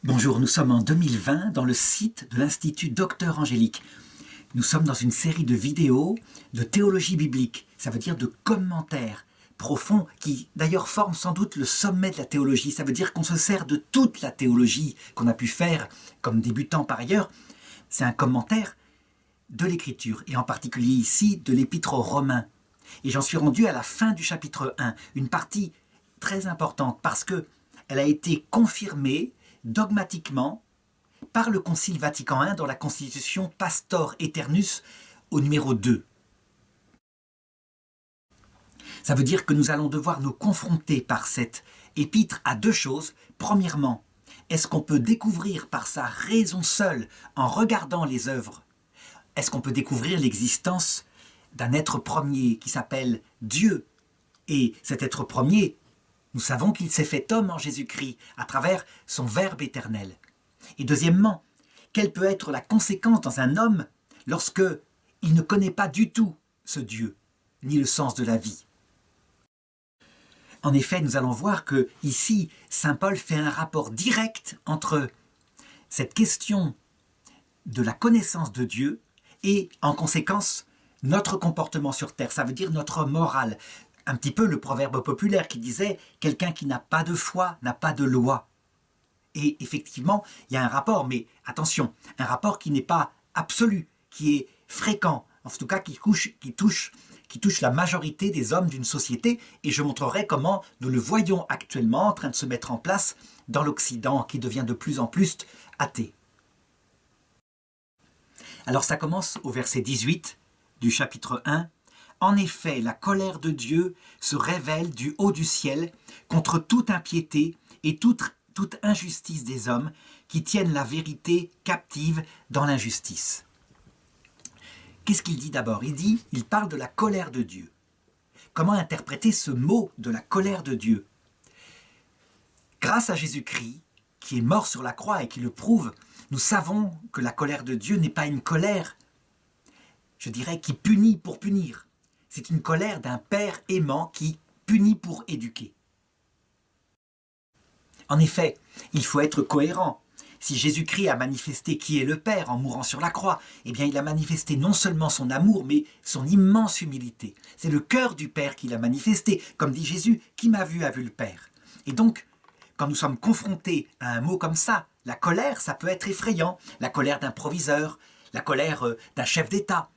Bonjour, nous sommes en 2020 dans le site de l'Institut Docteur Angélique. Nous sommes dans une série de vidéos de théologie biblique, ça veut dire de commentaires profonds qui d'ailleurs forment sans doute le sommet de la théologie. Ça veut dire qu'on se sert de toute la théologie qu'on a pu faire comme débutant par ailleurs. C'est un commentaire de l'Écriture et en particulier ici de l'Épître aux Romains. Et j'en suis rendu à la fin du chapitre 1, une partie très importante parce qu'elle a été confirmée dogmatiquement par le Concile Vatican I dans la Constitution Pastor Aeternus au numéro 2. Ça veut dire que nous allons devoir nous confronter par cette épître à deux choses. Premièrement, est-ce qu'on peut découvrir par sa raison seule, en regardant les œuvres, est-ce qu'on peut découvrir l'existence d'un être premier qui s'appelle Dieu? Et cet être premier, nous savons qu'il s'est fait homme en Jésus-Christ à travers son Verbe éternel. Et deuxièmement, quelle peut être la conséquence dans un homme lorsque il ne connaît pas du tout ce Dieu, ni le sens de la vie? En effet, nous allons voir que ici, saint Paul fait un rapport direct entre cette question de la connaissance de Dieu et, en conséquence, notre comportement sur terre. Ça veut dire notre morale. Un petit peu le proverbe populaire qui disait « quelqu'un qui n'a pas de foi n'a pas de loi ». Et effectivement, il y a un rapport, mais attention, un rapport qui n'est pas absolu, qui est fréquent, en tout cas qui touche la majorité des hommes d'une société, et je montrerai comment nous le voyons actuellement en train de se mettre en place dans l'Occident, qui devient de plus en plus athée. Alors ça commence au verset 18 du chapitre 1. En effet, la colère de Dieu se révèle du haut du ciel contre toute impiété et toute injustice des hommes qui tiennent la vérité captive dans l'injustice. Qu'est-ce qu'il dit d'abord? Il parle de la colère de Dieu. Comment interpréter ce mot de la colère de Dieu? Grâce à Jésus-Christ, qui est mort sur la croix et qui le prouve, nous savons que la colère de Dieu n'est pas une colère, je dirais, qui punit pour punir. C'est une colère d'un père aimant qui punit pour éduquer. En effet, il faut être cohérent. Si Jésus-Christ a manifesté qui est le Père en mourant sur la croix, eh bien il a manifesté non seulement son amour, mais son immense humilité. C'est le cœur du Père qu'il a manifesté. Comme dit Jésus, qui m'a vu a vu le Père. Et donc, quand nous sommes confrontés à un mot comme ça, la colère, ça peut être effrayant. La colère d'un proviseur, la colère d'un chef d'État.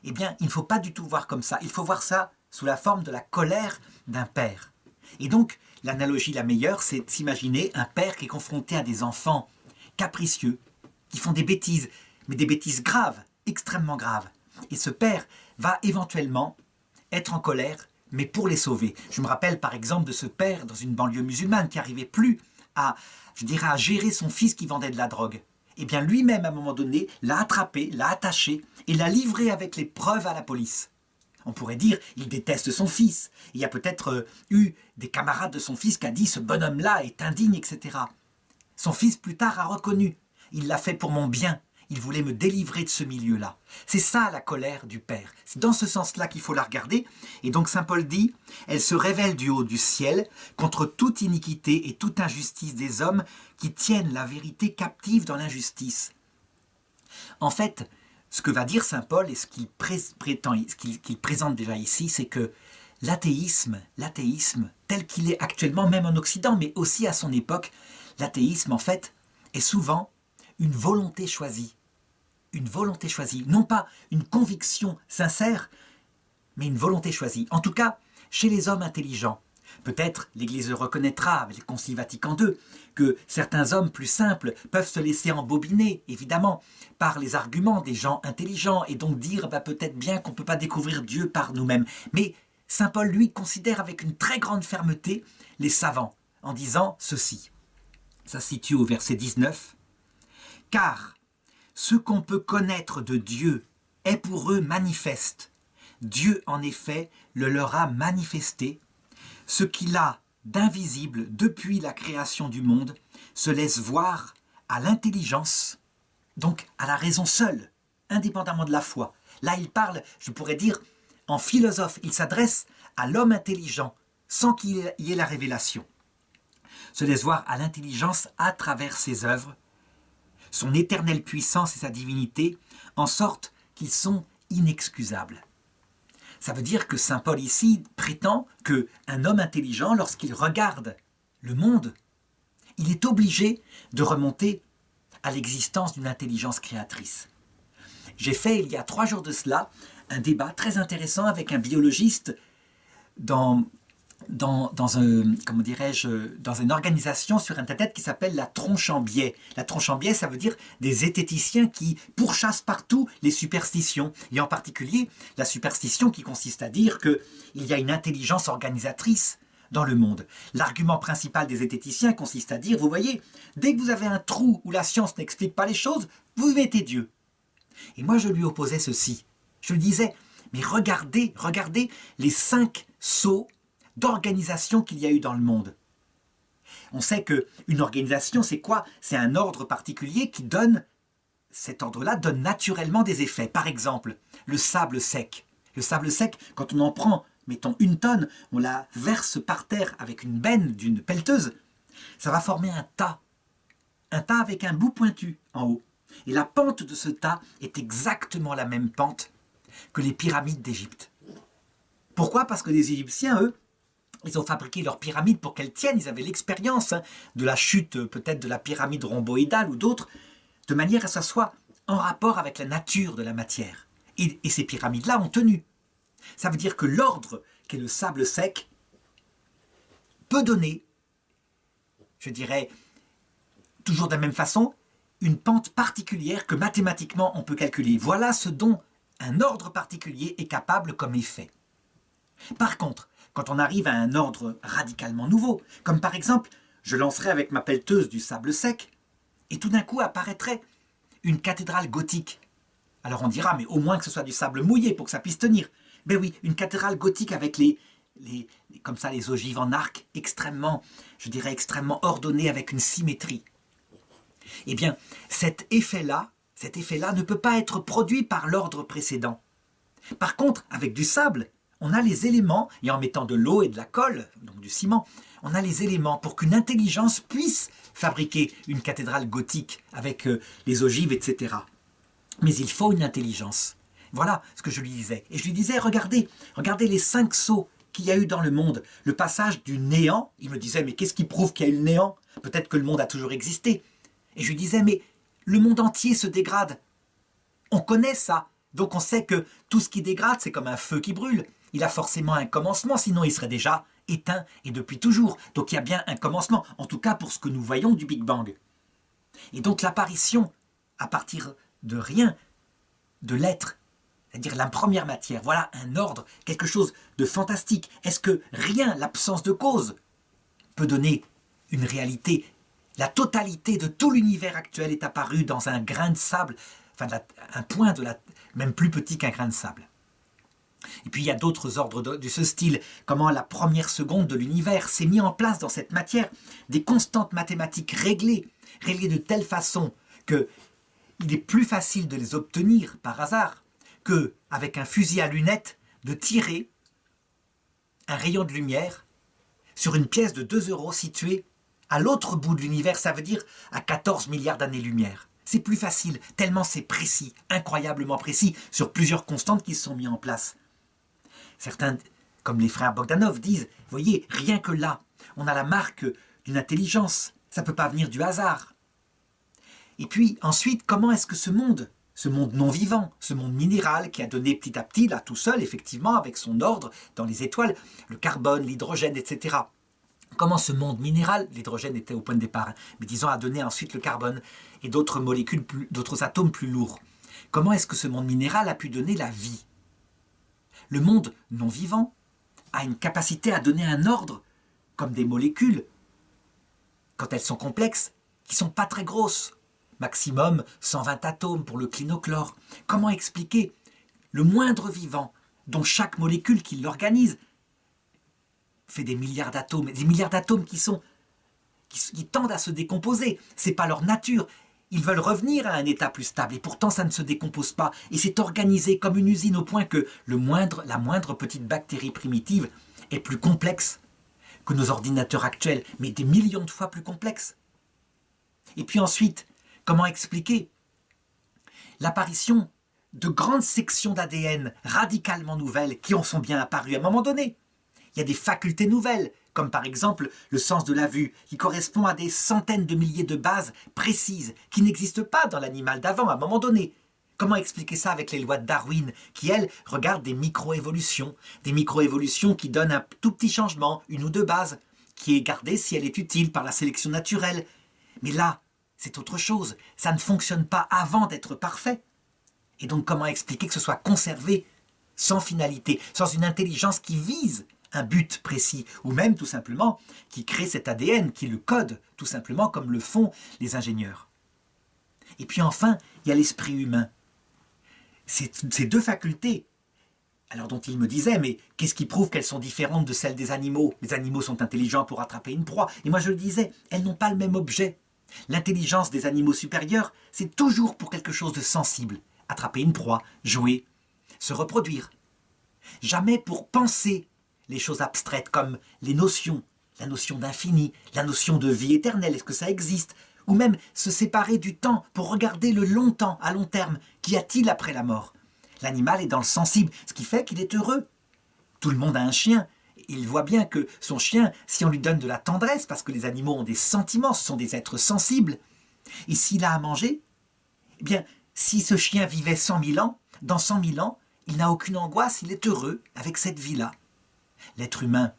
Eh bien, il ne faut pas du tout voir comme ça. Il faut voir ça sous la forme de la colère d'un père. Et donc, l'analogie la meilleure, c'est de s'imaginer un père qui est confronté à des enfants capricieux, qui font des bêtises, mais des bêtises graves, extrêmement graves. Et ce père va éventuellement être en colère, mais pour les sauver. Je me rappelle par exemple de ce père dans une banlieue musulmane qui n'arrivait plus à gérer son fils qui vendait de la drogue. Eh bien lui-même, à un moment donné, l'a attrapé, l'a attaché et l'a livré avec les preuves à la police. On pourrait dire, il déteste son fils. Il y a peut-être eu des camarades de son fils qui a dit, ce bonhomme-là est indigne, etc. Son fils, plus tard, a reconnu. Il l'a fait pour mon bien. Il voulait me délivrer de ce milieu-là. C'est ça la colère du Père. C'est dans ce sens-là qu'il faut la regarder. Et donc saint Paul dit, elle se révèle du haut du ciel contre toute iniquité et toute injustice des hommes qui tiennent la vérité captive dans l'injustice. En fait, ce que va dire saint Paul et ce qu'il présente déjà ici, c'est que l'athéisme tel qu'il est actuellement, même en Occident, mais aussi à son époque, l'athéisme en fait est souvent une volonté choisie. Une volonté choisie, non pas une conviction sincère, mais une volonté choisie. En tout cas, chez les hommes intelligents. Peut-être l'Église le reconnaîtra avec le Concile Vatican II, que certains hommes plus simples peuvent se laisser embobiner, évidemment, par les arguments des gens intelligents, et donc dire peut-être bien qu'on ne peut pas découvrir Dieu par nous-mêmes. Mais saint Paul, lui, considère avec une très grande fermeté les savants, en disant ceci. Ça se situe au verset 19. « Car ce qu'on peut connaître de Dieu est pour eux manifeste. Dieu, en effet, le leur a manifesté. Ce qu'il a d'invisible depuis la création du monde se laisse voir à l'intelligence, donc à la raison seule, indépendamment de la foi. » Là, il parle, je pourrais dire, en philosophe, il s'adresse à l'homme intelligent, sans qu'il y ait la révélation. se laisse voir à l'intelligence à travers ses œuvres, son éternelle puissance et sa divinité, en sorte qu'ils sont inexcusables. Ça veut dire que saint Paul ici prétend qu'un homme intelligent, lorsqu'il regarde le monde, il est obligé de remonter à l'existence d'une intelligence créatrice. J'ai fait, il y a 3 jours de cela, un débat très intéressant avec un biologiste dans une organisation sur Internet qui s'appelle la Tronche en biais. La Tronche en biais, ça veut dire des zététiciens qui pourchassent partout les superstitions, et en particulier la superstition qui consiste à dire qu'il y a une intelligence organisatrice dans le monde. L'argument principal des zététiciens consiste à dire, vous voyez, dès que vous avez un trou où la science n'explique pas les choses, vous mettez Dieu. Et moi je lui opposais ceci. Je lui disais, mais regardez les 5 sauts d'organisation qu'il y a eu dans le monde. On sait qu'une organisation, c'est quoi? C'est un ordre particulier qui donne, cet ordre-là donne naturellement des effets. Par exemple, le sable sec. Le sable sec, quand on en prend, mettons 1 tonne, on la verse par terre avec une benne d'une pelleteuse, ça va former un tas avec un bout pointu en haut. Et la pente de ce tas est exactement la même pente que les pyramides d'Égypte. Pourquoi? Parce que les Égyptiens, eux, ils ont fabriqué leurs pyramides pour qu'elles tiennent. Ils avaient l'expérience de la chute peut-être de la pyramide rhomboïdale ou d'autres, de manière à ce que ça soit en rapport avec la nature de la matière. Et ces pyramides-là ont tenu. Ça veut dire que l'ordre qu'est le sable sec peut donner, je dirais, toujours de la même façon, une pente particulière que mathématiquement on peut calculer. Voilà ce dont un ordre particulier est capable comme effet. Par contre, quand on arrive à un ordre radicalement nouveau, comme par exemple, je lancerai avec ma pelleteuse du sable sec, et tout d'un coup apparaîtrait une cathédrale gothique. Alors on dira, mais au moins que ce soit du sable mouillé pour que ça puisse tenir. Ben oui, une cathédrale gothique avec comme ça, les ogives en arc extrêmement, je dirais extrêmement ordonnées avec une symétrie. Eh bien, cet effet-là ne peut pas être produit par l'ordre précédent. Par contre, avec du sable, on a les éléments, et en mettant de l'eau et de la colle, donc du ciment, on a les éléments pour qu'une intelligence puisse fabriquer une cathédrale gothique avec les ogives, etc. Mais il faut une intelligence. Voilà ce que je lui disais. Et je lui disais, regardez les 5 sauts qu'il y a eu dans le monde. Le passage du néant, il me disait, mais qu'est-ce qui prouve qu'il y a eu le néant? Peut-être que le monde a toujours existé. Et je lui disais, mais le monde entier se dégrade. On connaît ça. Donc on sait que tout ce qui dégrade, c'est comme un feu qui brûle. Il a forcément un commencement, sinon il serait déjà éteint et depuis toujours. Donc il y a bien un commencement, en tout cas pour ce que nous voyons du Big Bang. Et donc l'apparition, à partir de rien, de l'être, c'est-à-dire la première matière, voilà un ordre, quelque chose de fantastique. Est-ce que rien, l'absence de cause, peut donner une réalité? La totalité de tout l'univers actuel est apparue dans un grain de sable, enfin un point même plus petit qu'un grain de sable. Et puis il y a d'autres ordres de ce style, comment la première seconde de l'univers s'est mis en place dans cette matière, des constantes mathématiques réglées de telle façon qu'il est plus facile de les obtenir par hasard qu'avec un fusil à lunettes de tirer un rayon de lumière sur une pièce de 2 € située à l'autre bout de l'univers, ça veut dire à 14 milliards d'années-lumière. C'est plus facile, tellement c'est précis, incroyablement précis, sur plusieurs constantes qui se sont mises en place. Certains, comme les frères Bogdanov, disent, voyez, rien que là, on a la marque d'une intelligence, ça ne peut pas venir du hasard. Et puis, ensuite, comment est-ce que ce monde non vivant, ce monde minéral qui a donné petit à petit, là tout seul, effectivement, avec son ordre dans les étoiles, le carbone, l'hydrogène, etc. Comment ce monde minéral, l'hydrogène était au point de départ, mais disons a donné ensuite le carbone et d'autres molécules, d'autres atomes plus lourds. Comment est-ce que ce monde minéral a pu donner la vie? Le monde non vivant a une capacité à donner un ordre, comme des molécules, quand elles sont complexes, qui ne sont pas très grosses. Maximum 120 atomes pour le clinochlore. Comment expliquer le moindre vivant, dont chaque molécule qui l'organise fait des milliards d'atomes qui tendent à se décomposer. Ce n'est pas leur nature. Ils veulent revenir à un état plus stable et pourtant ça ne se décompose pas. Et c'est organisé comme une usine au point que la moindre petite bactérie primitive est plus complexe que nos ordinateurs actuels, mais des millions de fois plus complexes. Et puis ensuite, comment expliquer l'apparition de grandes sections d'ADN radicalement nouvelles qui en sont bien apparues à un moment donné. Il y a des facultés nouvelles, comme par exemple le sens de la vue, qui correspond à des centaines de milliers de bases précises qui n'existent pas dans l'animal d'avant à un moment donné. Comment expliquer ça avec les lois de Darwin, qui, elles, regardent des micro-évolutions qui donnent un tout petit changement, une ou deux bases, qui est gardée si elle est utile par la sélection naturelle. Mais là, c'est autre chose, ça ne fonctionne pas avant d'être parfait. Et donc comment expliquer que ce soit conservé sans finalité, sans une intelligence qui vise un but précis, ou même tout simplement qui crée cet ADN, qui le code, tout simplement comme le font les ingénieurs. Et puis enfin, il y a l'esprit humain. Ces deux facultés, alors dont il me disait, mais qu'est-ce qui prouve qu'elles sont différentes de celles des animaux? Les animaux sont intelligents pour attraper une proie. Et moi je le disais, elles n'ont pas le même objet. L'intelligence des animaux supérieurs, c'est toujours pour quelque chose de sensible. Attraper une proie, jouer, se reproduire. Jamais pour penser les choses abstraites comme les notions, la notion d'infini, la notion de vie éternelle, est-ce que ça existe? Ou même se séparer du temps pour regarder le long temps, à long terme, qu'y a-t-il après la mort? L'animal est dans le sensible, ce qui fait qu'il est heureux. Tout le monde a un chien. Il voit bien que son chien, si on lui donne de la tendresse, parce que les animaux ont des sentiments, ce sont des êtres sensibles, et s'il a à manger, eh bien, si ce chien vivait 100 000 ans, dans 100 000 ans, il n'a aucune angoisse, il est heureux avec cette vie-là. L'être humain,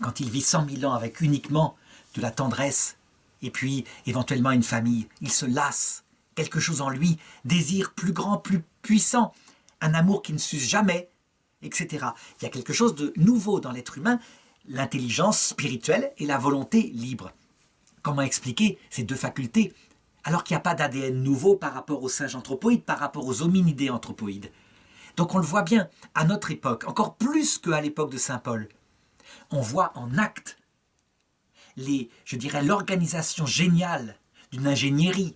quand il vit 100 000 ans avec uniquement de la tendresse, et puis éventuellement une famille, il se lasse. Quelque chose en lui désire plus grand, plus puissant, un amour qui ne s'use jamais, etc. Il y a quelque chose de nouveau dans l'être humain, l'intelligence spirituelle et la volonté libre. Comment expliquer ces deux facultés alors qu'il n'y a pas d'ADN nouveau par rapport aux singes anthropoïdes, par rapport aux hominidés anthropoïdes? Donc on le voit bien, à notre époque, encore plus qu'à l'époque de Saint Paul, on voit en acte l'organisation géniale d'une ingénierie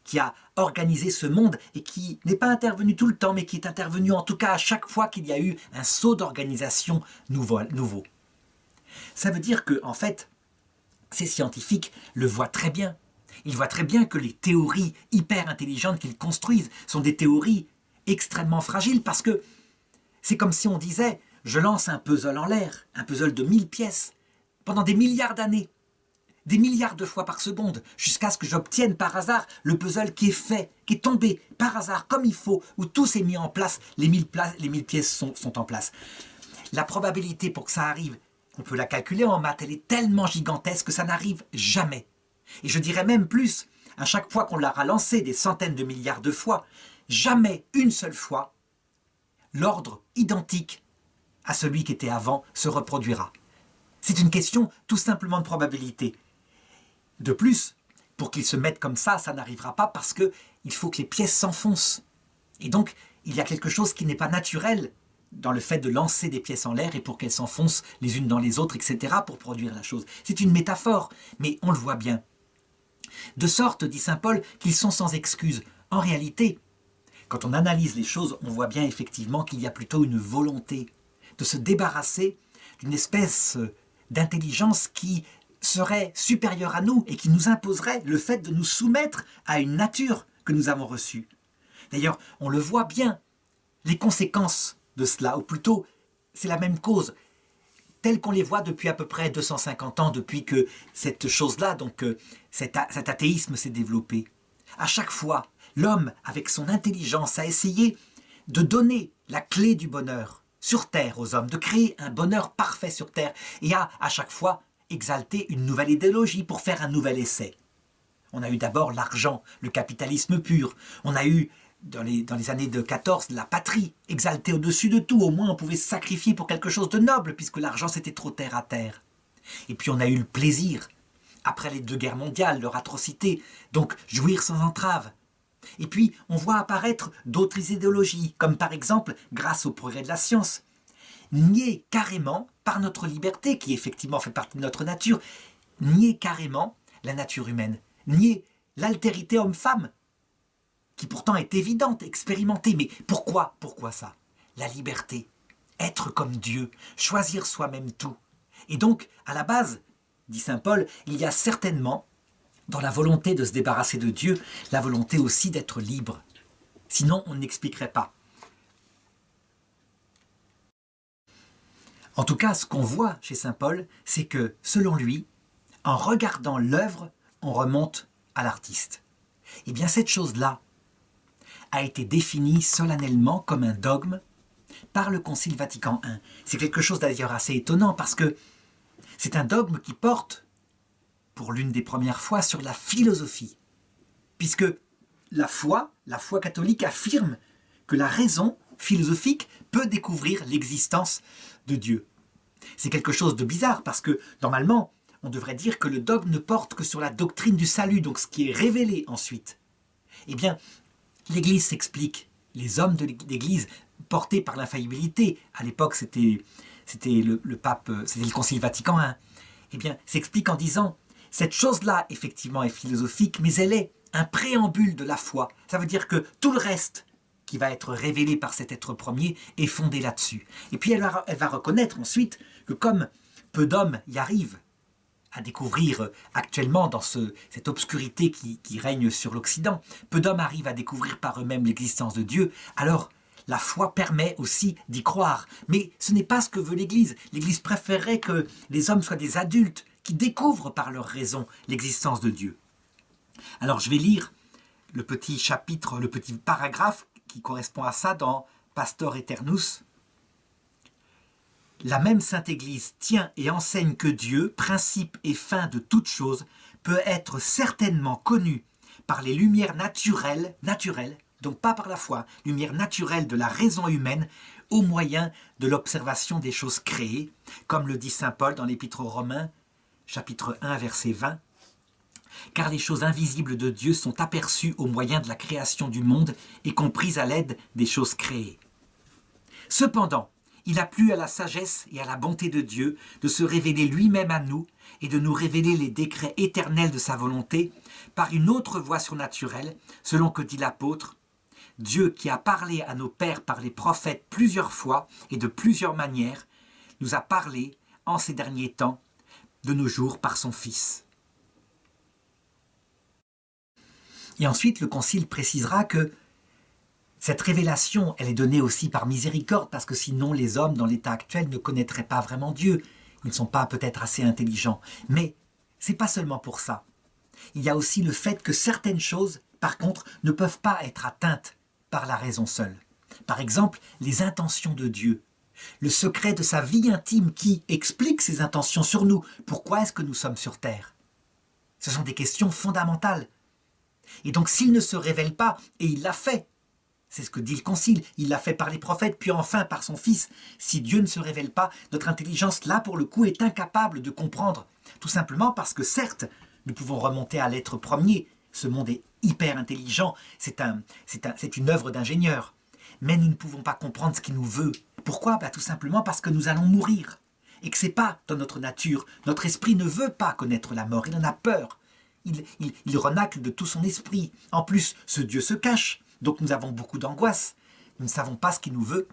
qui a organisé ce monde et qui n'est pas intervenue tout le temps, mais qui est intervenue en tout cas à chaque fois qu'il y a eu un saut d'organisation nouveau. Ça veut dire que, en fait, ces scientifiques le voient très bien. Ils voient très bien que les théories hyper intelligentes qu'ils construisent sont des théories extrêmement fragiles parce que c'est comme si on disait « je lance un puzzle en l'air, un puzzle de 1000 pièces, pendant des milliards d'années, des milliards de fois par seconde, jusqu'à ce que j'obtienne par hasard le puzzle qui est fait, qui est tombé par hasard comme il faut, où tout s'est mis en place, les 1000 pièces sont en place. » La probabilité pour que ça arrive, on peut la calculer en maths, elle est tellement gigantesque que ça n'arrive jamais. Et je dirais même plus, à chaque fois qu'on l'aura lancé des centaines de milliards de fois, jamais une seule fois, l'ordre identique à celui qui était avant se reproduira. C'est une question tout simplement de probabilité. De plus, pour qu'ils se mettent comme ça n'arrivera pas parce qu'il faut que les pièces s'enfoncent. Et donc, il y a quelque chose qui n'est pas naturel dans le fait de lancer des pièces en l'air et pour qu'elles s'enfoncent les unes dans les autres, etc., pour produire la chose. C'est une métaphore, mais on le voit bien. De sorte, dit saint Paul, qu'ils sont sans excuse. En réalité, quand on analyse les choses, on voit bien effectivement qu'il y a plutôt une volonté de se débarrasser d'une espèce d'intelligence qui serait supérieure à nous et qui nous imposerait le fait de nous soumettre à une nature que nous avons reçue. D'ailleurs, on le voit bien, les conséquences de cela, ou plutôt, c'est la même cause, telles qu'on les voit depuis à peu près 250 ans, depuis que cette chose-là, donc cet athéisme s'est développé. À chaque fois, l'homme, avec son intelligence, a essayé de donner la clé du bonheur sur Terre aux hommes, de créer un bonheur parfait sur Terre, et a, à chaque fois, exalté une nouvelle idéologie pour faire un nouvel essai. On a eu d'abord l'argent, le capitalisme pur. On a eu, dans les années de 14, la patrie, exaltée au-dessus de tout. Au moins, on pouvait se sacrifier pour quelque chose de noble, puisque l'argent, c'était trop terre à terre. Et puis, on a eu le plaisir. Après les 2 guerres mondiales, leur atrocité, donc jouir sans entrave. Et puis, on voit apparaître d'autres idéologies, comme par exemple, grâce au progrès de la science, nier carrément, par notre liberté, qui effectivement fait partie de notre nature, nier carrément la nature humaine, nier l'altérité homme-femme, qui pourtant est évidente, expérimentée. Mais pourquoi ça? La liberté, être comme Dieu, choisir soi-même tout, Et donc, à la base, dit saint Paul, il y a certainement, dans la volonté de se débarrasser de Dieu, la volonté aussi d'être libre. Sinon, on n'expliquerait pas. En tout cas, ce qu'on voit chez saint Paul, c'est que, selon lui, en regardant l'œuvre, on remonte à l'artiste. Eh bien, cette chose-là a été définie solennellement comme un dogme par le Concile Vatican I. C'est quelque chose d'ailleurs assez étonnant parce que c'est un dogme qui porte, pour l'une des premières fois, sur la philosophie. Puisque la foi catholique affirme que la raison philosophique peut découvrir l'existence de Dieu. C'est quelque chose de bizarre parce que, normalement, on devrait dire que le dogme ne porte que sur la doctrine du salut, donc ce qui est révélé ensuite. Eh bien, l'Église s'explique. Les hommes de l'Église, portés par l'infaillibilité, à l'époque c'était le pape, c'était le Concile Vatican I, eh bien, s'explique en disant, cette chose-là, effectivement, est philosophique, mais elle est un préambule de la foi. Ça veut dire que tout le reste qui va être révélé par cet être premier est fondé là-dessus. Et puis elle va reconnaître ensuite que comme peu d'hommes y arrivent à découvrir actuellement dans cette obscurité qui règne sur l'Occident, peu d'hommes arrivent à découvrir par eux-mêmes l'existence de Dieu, alors la foi permet aussi d'y croire. Mais ce n'est pas ce que veut l'Église. L'Église préférerait que les hommes soient des adultes qui découvrent par leur raison l'existence de Dieu. Alors je vais lire le petit chapitre, le petit paragraphe qui correspond à ça dans Pastor Aeternus. La même Sainte Église tient et enseigne que Dieu, principe et fin de toute chose, peut être certainement connu par les lumières naturelles, donc pas par la foi, lumière naturelle de la raison humaine, au moyen de l'observation des choses créées, comme le dit saint Paul dans l'Épître aux Romains, chapitre 1, verset 20. Car les choses invisibles de Dieu sont aperçues au moyen de la création du monde et comprises à l'aide des choses créées. Cependant, il a plu à la sagesse et à la bonté de Dieu de se révéler lui-même à nous et de nous révéler les décrets éternels de sa volonté par une autre voie surnaturelle, selon que dit l'apôtre, Dieu qui a parlé à nos pères par les prophètes plusieurs fois et de plusieurs manières, nous a parlé en ces derniers temps, de nos jours, par son Fils. Et ensuite, le Concile précisera que cette révélation, elle est donnée aussi par miséricorde, parce que sinon les hommes, dans l'état actuel, ne connaîtraient pas vraiment Dieu. Ils ne sont pas peut-être assez intelligents. Mais ce n'est pas seulement pour ça. Il y a aussi le fait que certaines choses, par contre, ne peuvent pas être atteintes par la raison seule. Par exemple, les intentions de Dieu. Le secret de sa vie intime qui explique ses intentions sur nous. Pourquoi est-ce que nous sommes sur terre? Ce sont des questions fondamentales. Et donc s'il ne se révèle pas, et il l'a fait, c'est ce que dit le Concile, il l'a fait par les prophètes, puis enfin par son Fils, si Dieu ne se révèle pas, notre intelligence là pour le coup est incapable de comprendre, tout simplement parce que certes, nous pouvons remonter à l'être premier, ce monde est hyper intelligent, c'est une œuvre d'ingénieur, mais nous ne pouvons pas comprendre ce qu'il nous veut. Pourquoi? Tout simplement parce que nous allons mourir, et que ce n'est pas dans notre nature, notre esprit ne veut pas connaître la mort, il en a peur. Il renacle de tout son esprit. En plus, ce Dieu se cache, donc nous avons beaucoup d'angoisse. Nous ne savons pas ce qu'il nous veut.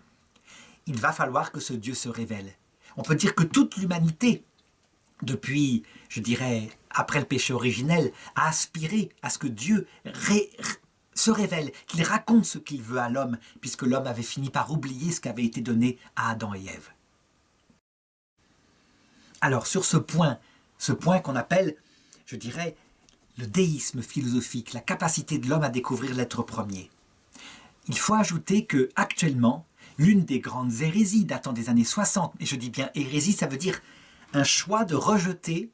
Il va falloir que ce Dieu se révèle. On peut dire que toute l'humanité, depuis, je dirais, après le péché originel, a aspiré à ce que Dieu se révèle, qu'il raconte ce qu'il veut à l'homme, puisque l'homme avait fini par oublier ce qui avait été donné à Adam et Ève. Alors, sur ce point qu'on appelle, je dirais, le déisme philosophique, la capacité de l'homme à découvrir l'être premier. Il faut ajouter que actuellement, l'une des grandes hérésies datant des années 60, et je dis bien hérésie, ça veut dire un choix de rejeter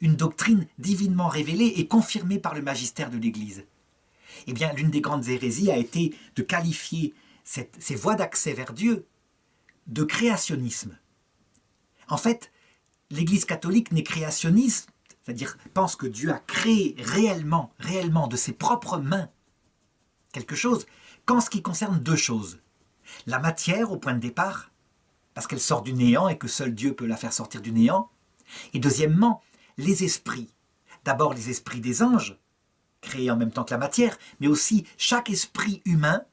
une doctrine divinement révélée et confirmée par le magistère de l'Église. Eh bien, l'une des grandes hérésies a été de qualifier ces voies d'accès vers Dieu de créationnisme. En fait, l'Église catholique n'est créationniste, c'est-à-dire pense que Dieu a créé réellement de ses propres mains quelque chose, qu'en ce qui concerne deux choses. La matière au point de départ, parce qu'elle sort du néant et que seul Dieu peut la faire sortir du néant. Et deuxièmement, les esprits. D'abord les esprits des anges, créés en même temps que la matière, mais aussi chaque esprit humain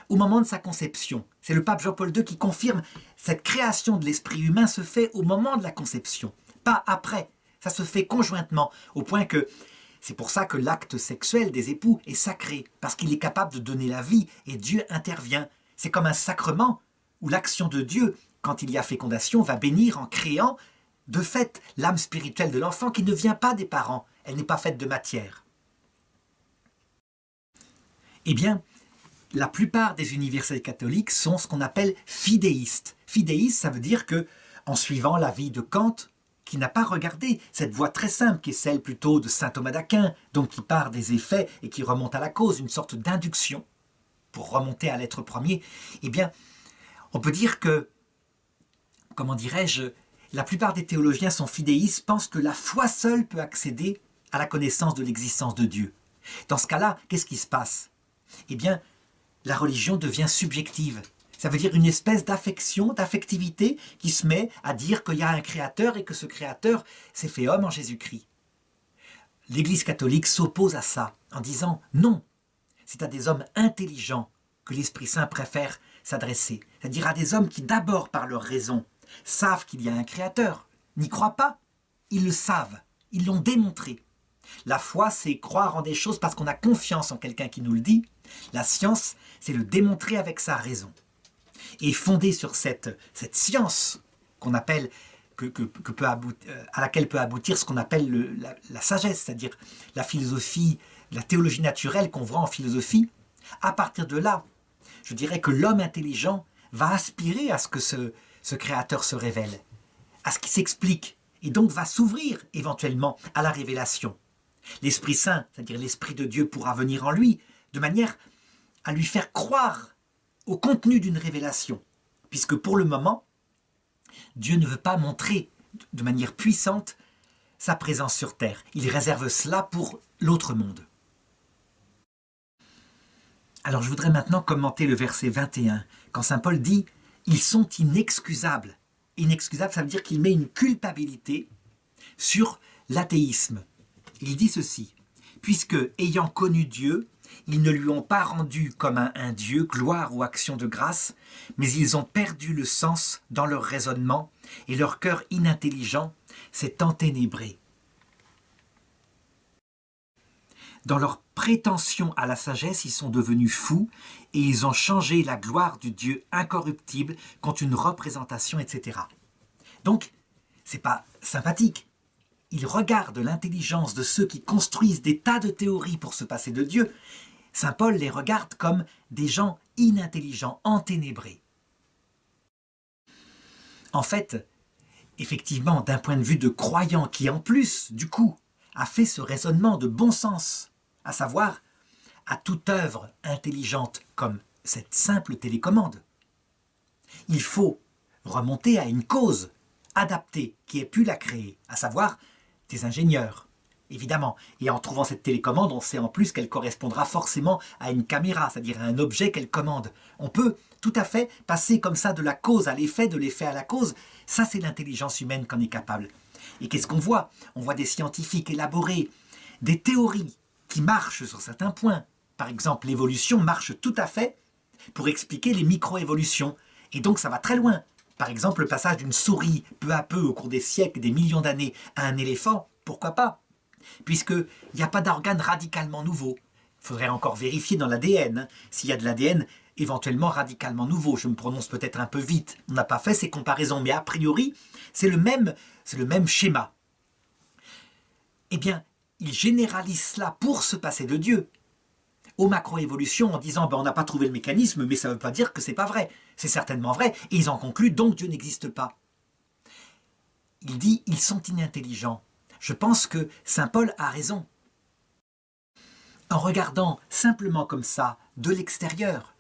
au moment de sa conception. C'est le pape Jean-Paul II qui confirme cette création de l'esprit humain se fait au moment de la conception, pas après. Ça se fait conjointement, au point que c'est pour ça que l'acte sexuel des époux est sacré, parce qu'il est capable de donner la vie et Dieu intervient. C'est comme un sacrement où l'action de Dieu, quand il y a fécondation, va bénir en créant de fait l'âme spirituelle de l'enfant qui ne vient pas des parents, elle n'est pas faite de matière. Eh bien, la plupart des universités catholiques sont ce qu'on appelle fidéistes. Fidéistes, ça veut dire que, en suivant l'avis de Kant, qui n'a pas regardé cette voie très simple qui est celle plutôt de saint Thomas d'Aquin, donc qui part des effets et qui remonte à la cause, une sorte d'induction pour remonter à l'être premier, eh bien, on peut dire que, comment dirais-je, la plupart des théologiens sont fidéistes, pensent que la foi seule peut accéder à la connaissance de l'existence de Dieu. Dans ce cas-là, qu'est-ce qui se passe? Eh bien, la religion devient subjective. Ça veut dire une espèce d'affection, d'affectivité qui se met à dire qu'il y a un créateur et que ce créateur s'est fait homme en Jésus-Christ. L'Église catholique s'oppose à ça en disant non, c'est à des hommes intelligents que l'Esprit Saint préfère s'adresser. C'est-à-dire à des hommes qui d'abord par leur raison savent qu'il y a un créateur, n'y croient pas, ils le savent, ils l'ont démontré. La foi, c'est croire en des choses parce qu'on a confiance en quelqu'un qui nous le dit. La science, c'est le démontrer avec sa raison. Et fondé sur cette science qu'on appelle, à laquelle peut aboutir ce qu'on appelle la sagesse, c'est-à-dire la philosophie, la théologie naturelle qu'on voit en philosophie, à partir de là, je dirais que l'homme intelligent va aspirer à ce que ce créateur se révèle, à ce qui s'explique, et donc va s'ouvrir éventuellement à la révélation. L'Esprit Saint, c'est-à-dire l'Esprit de Dieu, pourra venir en lui, de manière à lui faire croire au contenu d'une révélation, puisque pour le moment, Dieu ne veut pas montrer de manière puissante sa présence sur terre. Il réserve cela pour l'autre monde. Alors je voudrais maintenant commenter le verset 21, quand saint Paul dit « Ils sont inexcusables ». Inexcusable, ça veut dire qu'il met une culpabilité sur l'athéisme. Il dit ceci, « Puisque, ayant connu Dieu, ils ne lui ont pas rendu comme un Dieu, gloire ou action de grâce, mais ils ont perdu le sens dans leur raisonnement et leur cœur inintelligent s'est enténébré. Dans leur prétention à la sagesse, ils sont devenus fous et ils ont changé la gloire du Dieu incorruptible contre une représentation, etc. » Donc, c'est pas sympathique. Ils regardent l'intelligence de ceux qui construisent des tas de théories pour se passer de Dieu. Saint Paul les regarde comme des gens inintelligents, enténébrés. En fait, effectivement, d'un point de vue de croyant qui, en plus, du coup, a fait ce raisonnement de bon sens, à savoir, à toute œuvre intelligente comme cette simple télécommande, il faut remonter à une cause adaptée qui ait pu la créer, à savoir des ingénieurs, évidemment. Et en trouvant cette télécommande, on sait en plus qu'elle correspondra forcément à une caméra, c'est-à-dire à un objet qu'elle commande. On peut tout à fait passer comme ça de la cause à l'effet, de l'effet à la cause. Ça, c'est l'intelligence humaine qu'on est capable. Et qu'est-ce qu'on voit? On voit des scientifiques élaborer des théories qui marchent sur certains points. Par exemple, l'évolution marche tout à fait pour expliquer les micro-évolutions. Et donc, ça va très loin. Par exemple, le passage d'une souris peu à peu au cours des siècles, des millions d'années, à un éléphant, pourquoi pas? Puisqu'il n'y a pas d'organe radicalement nouveau. Il faudrait encore vérifier dans l'ADN, s'il y a de l'ADN éventuellement radicalement nouveau. Je me prononce peut-être un peu vite, on n'a pas fait ces comparaisons, mais a priori, c'est le même schéma. Eh bien, il généralise cela pour se passer de Dieu, aux macroévolutions, en disant on n'a pas trouvé le mécanisme, mais ça ne veut pas dire que ce n'est pas vrai. C'est certainement vrai, et ils en concluent donc Dieu n'existe pas. Il dit ils sont inintelligents. Je pense que saint Paul a raison. En regardant simplement comme ça, de l'extérieur,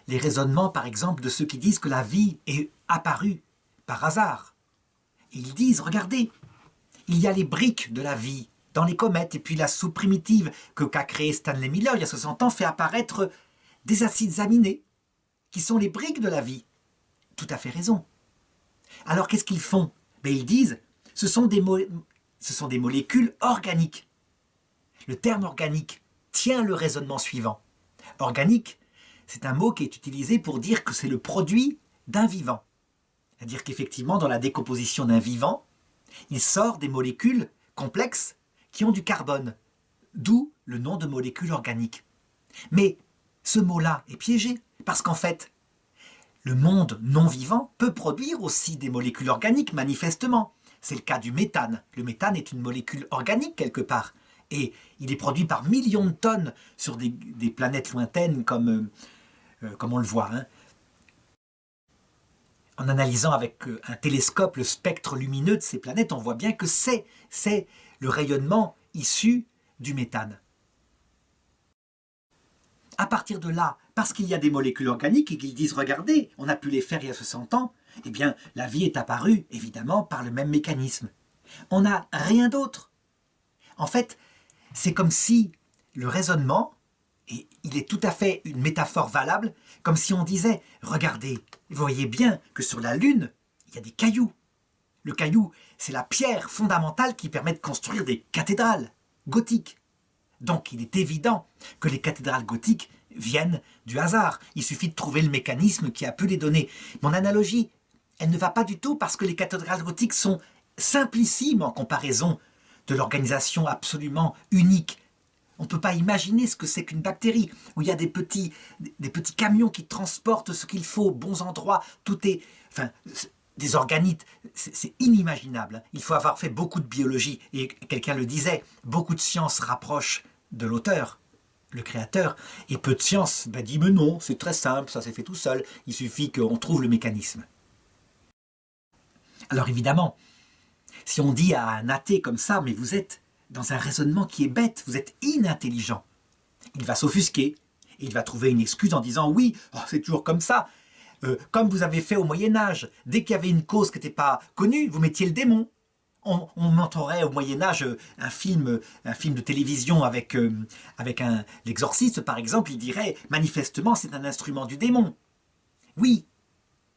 les raisonnements par exemple de ceux qui disent que la vie est apparue par hasard. Et ils disent, regardez, il y a les briques de la vie dans les comètes, et puis la soupe primitive qu'a créée Stanley Miller il y a 60 ans fait apparaître des acides aminés, qui sont les briques de la vie. Tout à fait raison. Alors qu'est-ce qu'ils font? Ils disent, ce sont des molécules organiques. Le terme organique tient le raisonnement suivant. Organique, c'est un mot qui est utilisé pour dire que c'est le produit d'un vivant. C'est-à-dire qu'effectivement, dans la décomposition d'un vivant, il sort des molécules complexes qui ont du carbone, d'où le nom de molécule organique. Mais ce mot-là est piégé, parce qu'en fait, le monde non vivant peut produire aussi des molécules organiques, manifestement. C'est le cas du méthane. Le méthane est une molécule organique quelque part. Et il est produit par millions de tonnes sur des planètes lointaines comme on le voit. Hein. En analysant avec un télescope le spectre lumineux de ces planètes, on voit bien que c'est le rayonnement issu du méthane. À partir de là, parce qu'il y a des molécules organiques et qu'ils disent « Regardez, on a pu les faire il y a 60 ans », eh bien, la vie est apparue, évidemment, par le même mécanisme. On n'a rien d'autre. En fait, c'est comme si le raisonnement, et il est tout à fait une métaphore valable, comme si on disait « Regardez, vous voyez bien que sur la Lune, il y a des cailloux. Le caillou, c'est la pierre fondamentale qui permet de construire des cathédrales gothiques. Donc il est évident que les cathédrales gothiques viennent du hasard. Il suffit de trouver le mécanisme qui a pu les donner. Mon analogie, elle ne va pas du tout parce que les cathédrales gothiques sont simplissimes en comparaison de l'organisation absolument unique. On ne peut pas imaginer ce que c'est qu'une bactérie, où il y a des petits camions qui transportent ce qu'il faut aux bons endroits. Tout est... Enfin, des organites, c'est inimaginable. Il faut avoir fait beaucoup de biologie. Et quelqu'un le disait, beaucoup de science rapproche de l'auteur, le créateur, et peu de science dit mais non, c'est très simple, ça s'est fait tout seul, il suffit qu'on trouve le mécanisme. Alors évidemment, si on dit à un athée comme ça, mais vous êtes dans un raisonnement qui est bête, vous êtes inintelligent, il va s'offusquer, et il va trouver une excuse en disant oui, oh, c'est toujours comme ça, comme vous avez fait au Moyen-Âge, dès qu'il y avait une cause qui n'était pas connue, vous mettiez le démon. On montrerait au Moyen-Âge un film de télévision avec l'exorciste par exemple, il dirait manifestement c'est un instrument du démon. Oui,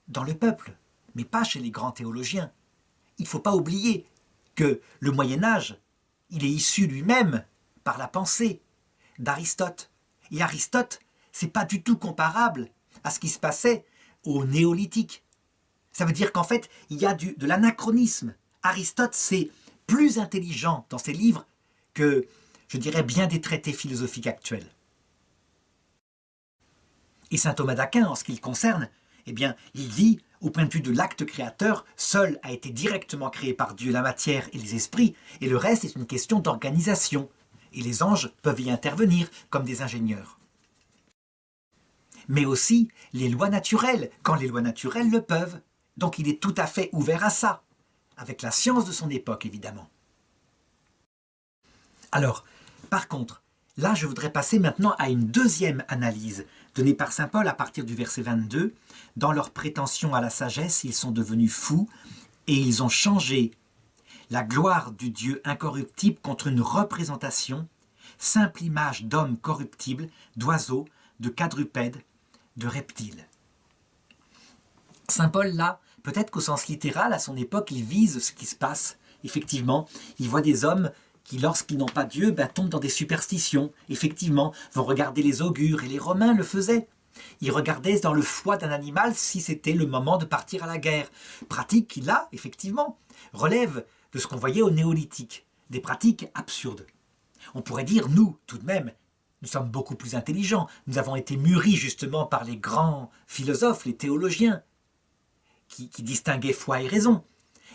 dans le peuple, mais pas chez les grands théologiens. Il ne faut pas oublier que le Moyen-Âge, il est issu lui-même par la pensée d'Aristote. Et Aristote, c'est pas du tout comparable à ce qui se passait au néolithique. Ça veut dire qu'en fait, il y a de l'anachronisme. Aristote, c'est plus intelligent dans ses livres que, je dirais, bien des traités philosophiques actuels. Et saint Thomas d'Aquin, en ce qui le concerne, eh bien, il dit, au point de vue de l'acte créateur, seul a été directement créé par Dieu la matière et les esprits, et le reste est une question d'organisation. Et les anges peuvent y intervenir comme des ingénieurs. Mais aussi les lois naturelles, quand les lois naturelles le peuvent. Donc il est tout à fait ouvert à ça, avec la science de son époque évidemment. Alors, par contre, là je voudrais passer maintenant à une deuxième analyse donnée par saint Paul à partir du verset 22. Dans leur prétention à la sagesse, ils sont devenus fous et ils ont changé la gloire du Dieu incorruptible contre une représentation, simple image d'hommes corruptibles, d'oiseaux, de quadrupèdes, de reptiles. Saint Paul, là, peut-être qu'au sens littéral, à son époque, il vise ce qui se passe. Effectivement, il voit des hommes qui, lorsqu'ils n'ont pas Dieu, tombent dans des superstitions. Effectivement, vont regarder les augures, et les Romains le faisaient. Ils regardaient dans le foie d'un animal si c'était le moment de partir à la guerre. Pratique qui, là, effectivement, relève de ce qu'on voyait au néolithique. Des pratiques absurdes. On pourrait dire, nous, tout de même, nous sommes beaucoup plus intelligents. Nous avons été mûris justement par les grands philosophes, les théologiens, qui distinguaient foi et raison.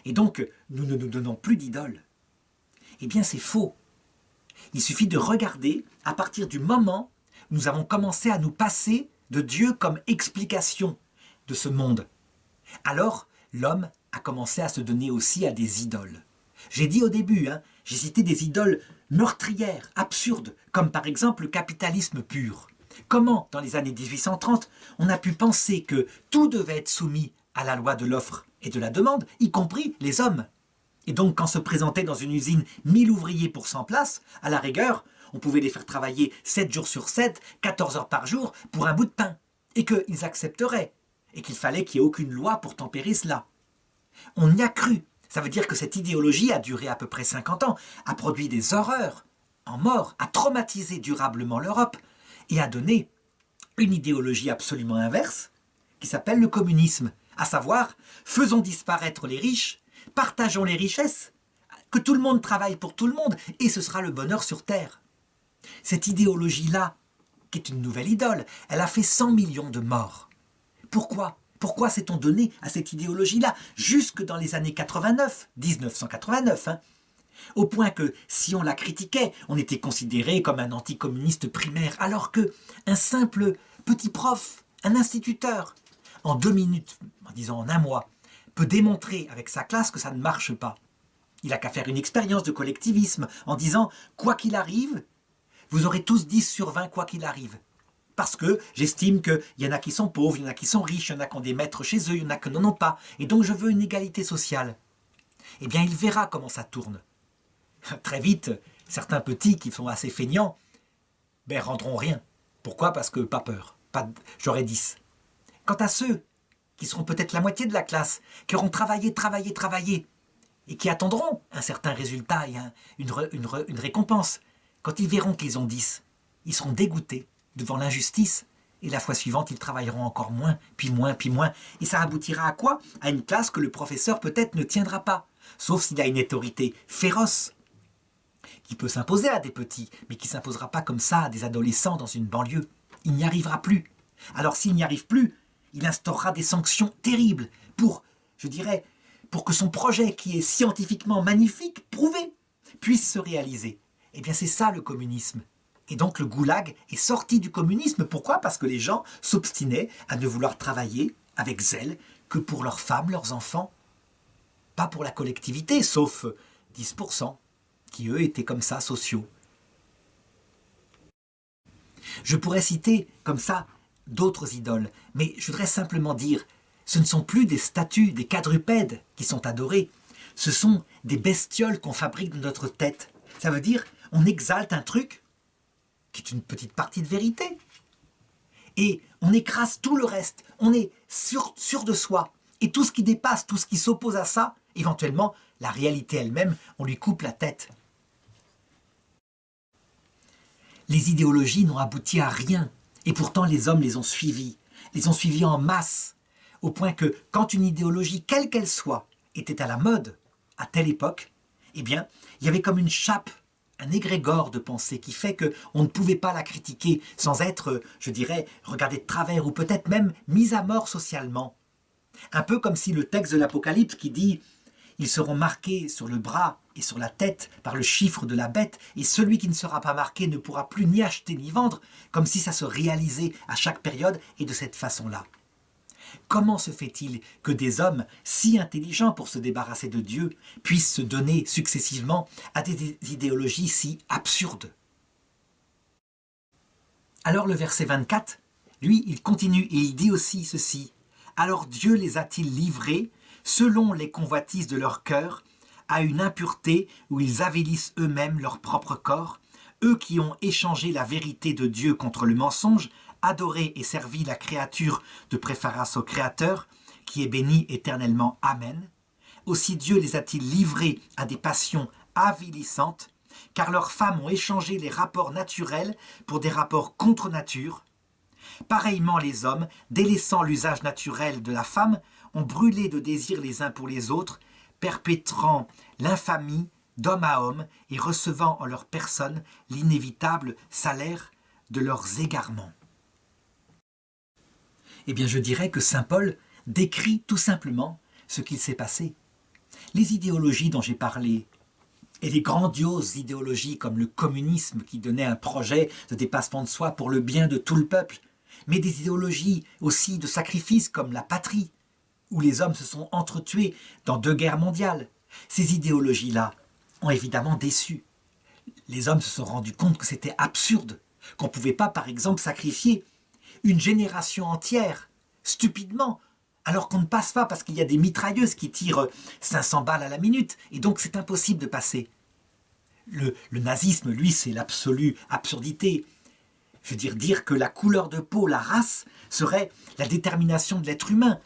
Et donc, nous ne nous donnons plus d'idoles. Eh bien, c'est faux. Il suffit de regarder à partir du moment où nous avons commencé à nous passer de Dieu comme explication de ce monde. Alors, l'homme a commencé à se donner aussi à des idoles. J'ai dit au début, j'ai cité des idoles meurtrières, absurdes, comme par exemple le capitalisme pur. Comment, dans les années 1830, on a pu penser que tout devait être soumis à la loi de l'offre et de la demande, y compris les hommes. Et donc, quand se présentaient dans une usine 1000 ouvriers pour 100 places, à la rigueur, on pouvait les faire travailler 7 jours sur 7, 14 heures par jour, pour un bout de pain, et qu'ils accepteraient, et qu'il fallait qu'il n'y ait aucune loi pour tempérer cela. On y a cru. Ça veut dire que cette idéologie a duré à peu près 50 ans, a produit des horreurs en mort, a traumatisé durablement l'Europe, et a donné une idéologie absolument inverse, qui s'appelle le communisme, à savoir, faisons disparaître les riches, partageons les richesses, que tout le monde travaille pour tout le monde, et ce sera le bonheur sur Terre. Cette idéologie-là, qui est une nouvelle idole, elle a fait 100 millions de morts. Pourquoi ? Pourquoi s'est-on donné à cette idéologie-là jusque dans les années 89, 1989, au point que, si on la critiquait, on était considéré comme un anticommuniste primaire, alors que un simple petit prof, un instituteur, en 2 minutes, disons en 1 mois, peut démontrer avec sa classe que ça ne marche pas. Il n'a qu'à faire une expérience de collectivisme en disant « quoi qu'il arrive, vous aurez tous 10 sur 20 quoi qu'il arrive ». Parce que j'estime qu'il y en a qui sont pauvres, il y en a qui sont riches, il y en a qui ont des maîtres chez eux, il y en a qui n'en ont pas. Et donc je veux une égalité sociale. Eh bien, il verra comment ça tourne. Très vite, certains petits qui sont assez feignants, rendront rien. Pourquoi ? Parce que pas peur. J'aurai 10. Quant à ceux qui seront peut-être la moitié de la classe, qui auront travaillé, et qui attendront un certain résultat et une récompense, quand ils verront qu'ils ont 10, ils seront dégoûtés devant l'injustice, et la fois suivante, ils travailleront encore moins, puis moins, et ça aboutira à quoi ? À une classe que le professeur peut-être ne tiendra pas, sauf s'il y a une autorité féroce, qui peut s'imposer à des petits, mais qui ne s'imposera pas comme ça à des adolescents dans une banlieue. Il n'y arrivera plus. Alors s'il n'y arrive plus, il instaurera des sanctions terribles pour que son projet, qui est scientifiquement magnifique, prouvé, puisse se réaliser. Eh bien c'est ça le communisme. Et donc le goulag est sorti du communisme. Pourquoi ? Parce que les gens s'obstinaient à ne vouloir travailler avec zèle que pour leurs femmes, leurs enfants. Pas pour la collectivité, sauf 10%, qui eux étaient comme ça, sociaux. Je pourrais citer comme ça d'autres idoles, mais je voudrais simplement dire, ce ne sont plus des statues, des quadrupèdes qui sont adorés, ce sont des bestioles qu'on fabrique dans notre tête. Ça veut dire, on exalte un truc qui est une petite partie de vérité, et on écrase tout le reste, on est sûr de soi, et tout ce qui dépasse, tout ce qui s'oppose à ça, éventuellement, la réalité elle-même, on lui coupe la tête. Les idéologies n'ont abouti à rien, et pourtant les hommes les ont suivies en masse, au point que quand une idéologie, quelle qu'elle soit, était à la mode, à telle époque, eh bien, il y avait comme une chape, un égrégore de pensée qui fait qu'on ne pouvait pas la critiquer sans être, regardé de travers ou peut-être même mis à mort socialement. Un peu comme si le texte de l'Apocalypse qui dit « Ils seront marqués sur le bras et sur la tête par le chiffre de la bête, et celui qui ne sera pas marqué ne pourra plus ni acheter ni vendre », comme si ça se réalisait à chaque période et de cette façon-là. Comment se fait-il que des hommes si intelligents pour se débarrasser de Dieu puissent se donner successivement à des idéologies si absurdes ? Alors le verset 24, lui, il continue et il dit aussi ceci. « Alors Dieu les a-t-il livrés, selon les convoitises de leur cœur, à une impureté où ils avilissent eux-mêmes leur propre corps, eux qui ont échangé la vérité de Dieu contre le mensonge, adoré et servi la créature de préférence au Créateur, qui est béni éternellement. Amen. Aussi Dieu les a-t-il livrés à des passions avilissantes, car leurs femmes ont échangé les rapports naturels pour des rapports contre nature. Pareillement les hommes, délaissant l'usage naturel de la femme, ont brûlé de désir les uns pour les autres, perpétrant l'infamie d'homme à homme et recevant en leur personne l'inévitable salaire de leurs égarements. » Eh bien, je dirais que saint Paul décrit tout simplement ce qu'il s'est passé. Les idéologies dont j'ai parlé, et les grandioses idéologies comme le communisme qui donnait un projet de dépassement de soi pour le bien de tout le peuple, mais des idéologies aussi de sacrifice comme la patrie, où les hommes se sont entretués dans 2 guerres mondiales. Ces idéologies-là ont évidemment déçu. Les hommes se sont rendus compte que c'était absurde, qu'on ne pouvait pas, par exemple, sacrifier une génération entière, stupidement, alors qu'on ne passe pas parce qu'il y a des mitrailleuses qui tirent 500 balles à la minute, et donc c'est impossible de passer. Le nazisme, lui, c'est l'absolue absurdité. Je veux dire que la couleur de peau, la race, serait la détermination de l'être humain.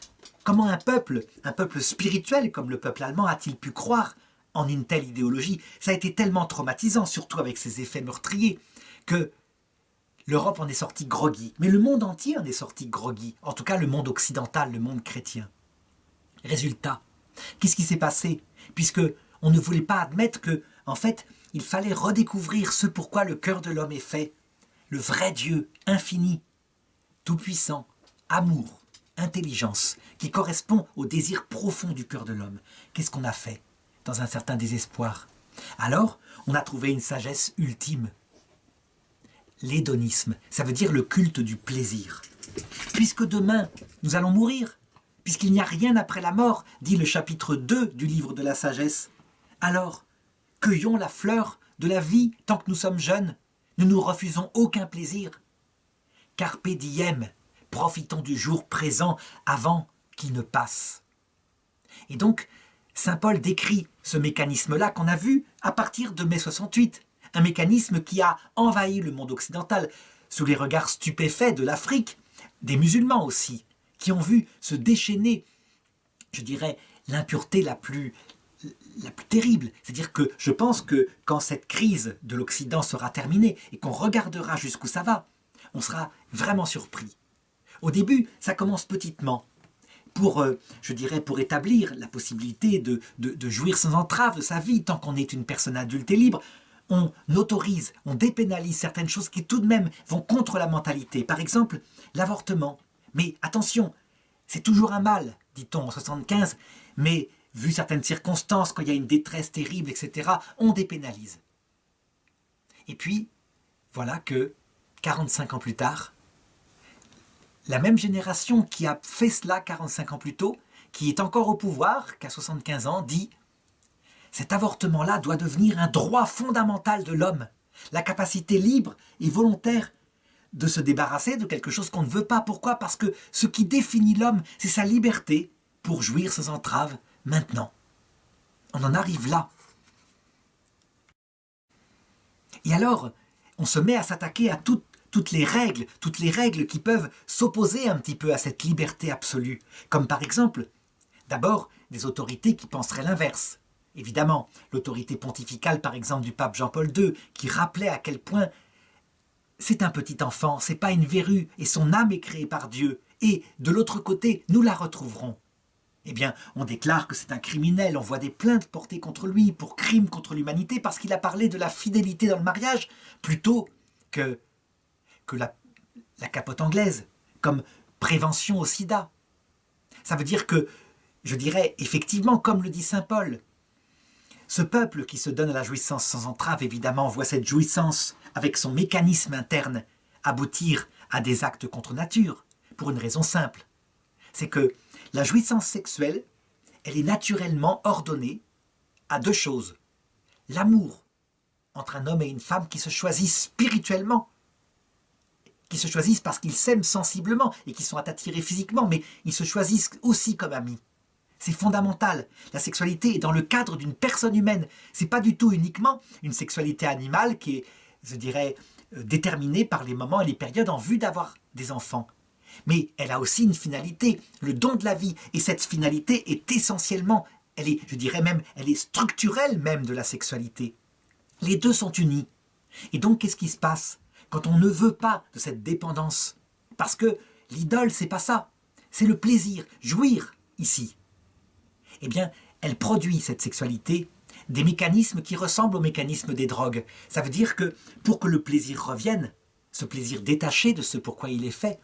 Comment un peuple spirituel comme le peuple allemand a-t-il pu croire en une telle idéologie ? Ça a été tellement traumatisant, surtout avec ses effets meurtriers, que l'Europe en est sortie groggy, mais le monde entier en est sorti groggy, en tout cas le monde occidental, le monde chrétien. Résultat, qu'est-ce qui s'est passé? Puisque on ne voulait pas admettre que, en fait, il fallait redécouvrir ce pourquoi le cœur de l'homme est fait, le vrai Dieu, infini, tout-puissant, amour, intelligence, qui correspond au désir profond du cœur de l'homme. Qu'est-ce qu'on a fait dans un certain désespoir? Alors, on a trouvé une sagesse ultime. L'hédonisme, ça veut dire le culte du plaisir. Puisque demain, nous allons mourir, puisqu'il n'y a rien après la mort, dit le chapitre 2 du livre de la sagesse, alors, cueillons la fleur de la vie tant que nous sommes jeunes, ne nous refusons aucun plaisir. Carpe diem, profitons du jour présent avant qu'il ne passe. Et donc, saint Paul décrit ce mécanisme-là qu'on a vu à partir de mai 68, un mécanisme qui a envahi le monde occidental, sous les regards stupéfaits de l'Afrique, des musulmans aussi, qui ont vu se déchaîner, je dirais, l'impureté la plus terrible. C'est-à-dire que je pense que quand cette crise de l'Occident sera terminée et qu'on regardera jusqu'où ça va, on sera vraiment surpris. Au début, ça commence petitement, pour établir la possibilité de jouir sans entrave de sa vie tant qu'on est une personne adulte et libre. On autorise, on dépénalise certaines choses qui tout de même vont contre la mentalité. Par exemple, l'avortement. Mais attention, c'est toujours un mal, dit-on en 75, mais vu certaines circonstances, quand il y a une détresse terrible, etc., on dépénalise. Et puis, voilà que, 45 ans plus tard, la même génération qui a fait cela 45 ans plus tôt, qui est encore au pouvoir, qu'à 75 ans, dit « Cet avortement-là doit devenir un droit fondamental de l'homme, la capacité libre et volontaire de se débarrasser de quelque chose qu'on ne veut pas. Pourquoi? Parce que ce qui définit l'homme, c'est sa liberté pour jouir sans entrave maintenant. » On en arrive là. Et alors, on se met à s'attaquer à toutes les règles qui peuvent s'opposer un petit peu à cette liberté absolue. Comme par exemple, d'abord, des autorités qui penseraient l'inverse. Évidemment, l'autorité pontificale, par exemple, du pape Jean-Paul II, qui rappelait à quel point c'est un petit enfant, c'est pas une verrue, et son âme est créée par Dieu. Et de l'autre côté, nous la retrouverons. Eh bien, on déclare que c'est un criminel, on voit des plaintes portées contre lui pour crimes contre l'humanité parce qu'il a parlé de la fidélité dans le mariage plutôt que la capote anglaise, comme prévention au sida. Ça veut dire que, je dirais, effectivement, comme le dit saint Paul, ce peuple qui se donne à la jouissance sans entrave, évidemment, voit cette jouissance, avec son mécanisme interne, aboutir à des actes contre nature, pour une raison simple. C'est que la jouissance sexuelle, elle est naturellement ordonnée à deux choses. L'amour entre un homme et une femme qui se choisissent spirituellement, qui se choisissent parce qu'ils s'aiment sensiblement et qui sont attirés physiquement, mais ils se choisissent aussi comme amis. C'est fondamental. La sexualité est dans le cadre d'une personne humaine. C'est pas du tout uniquement une sexualité animale qui est, je dirais, déterminée par les moments et les périodes en vue d'avoir des enfants. Mais elle a aussi une finalité, le don de la vie. Et cette finalité est essentiellement, elle est, je dirais même, elle est structurelle même de la sexualité. Les deux sont unis. Et donc, qu'est-ce qui se passe quand on ne veut pas de cette dépendance? Parce que l'idole, c'est pas ça. C'est le plaisir, jouir ici. Eh bien, elle produit, cette sexualité, des mécanismes qui ressemblent aux mécanismes des drogues. Ça veut dire que pour que le plaisir revienne, ce plaisir détaché de ce pourquoi il est fait,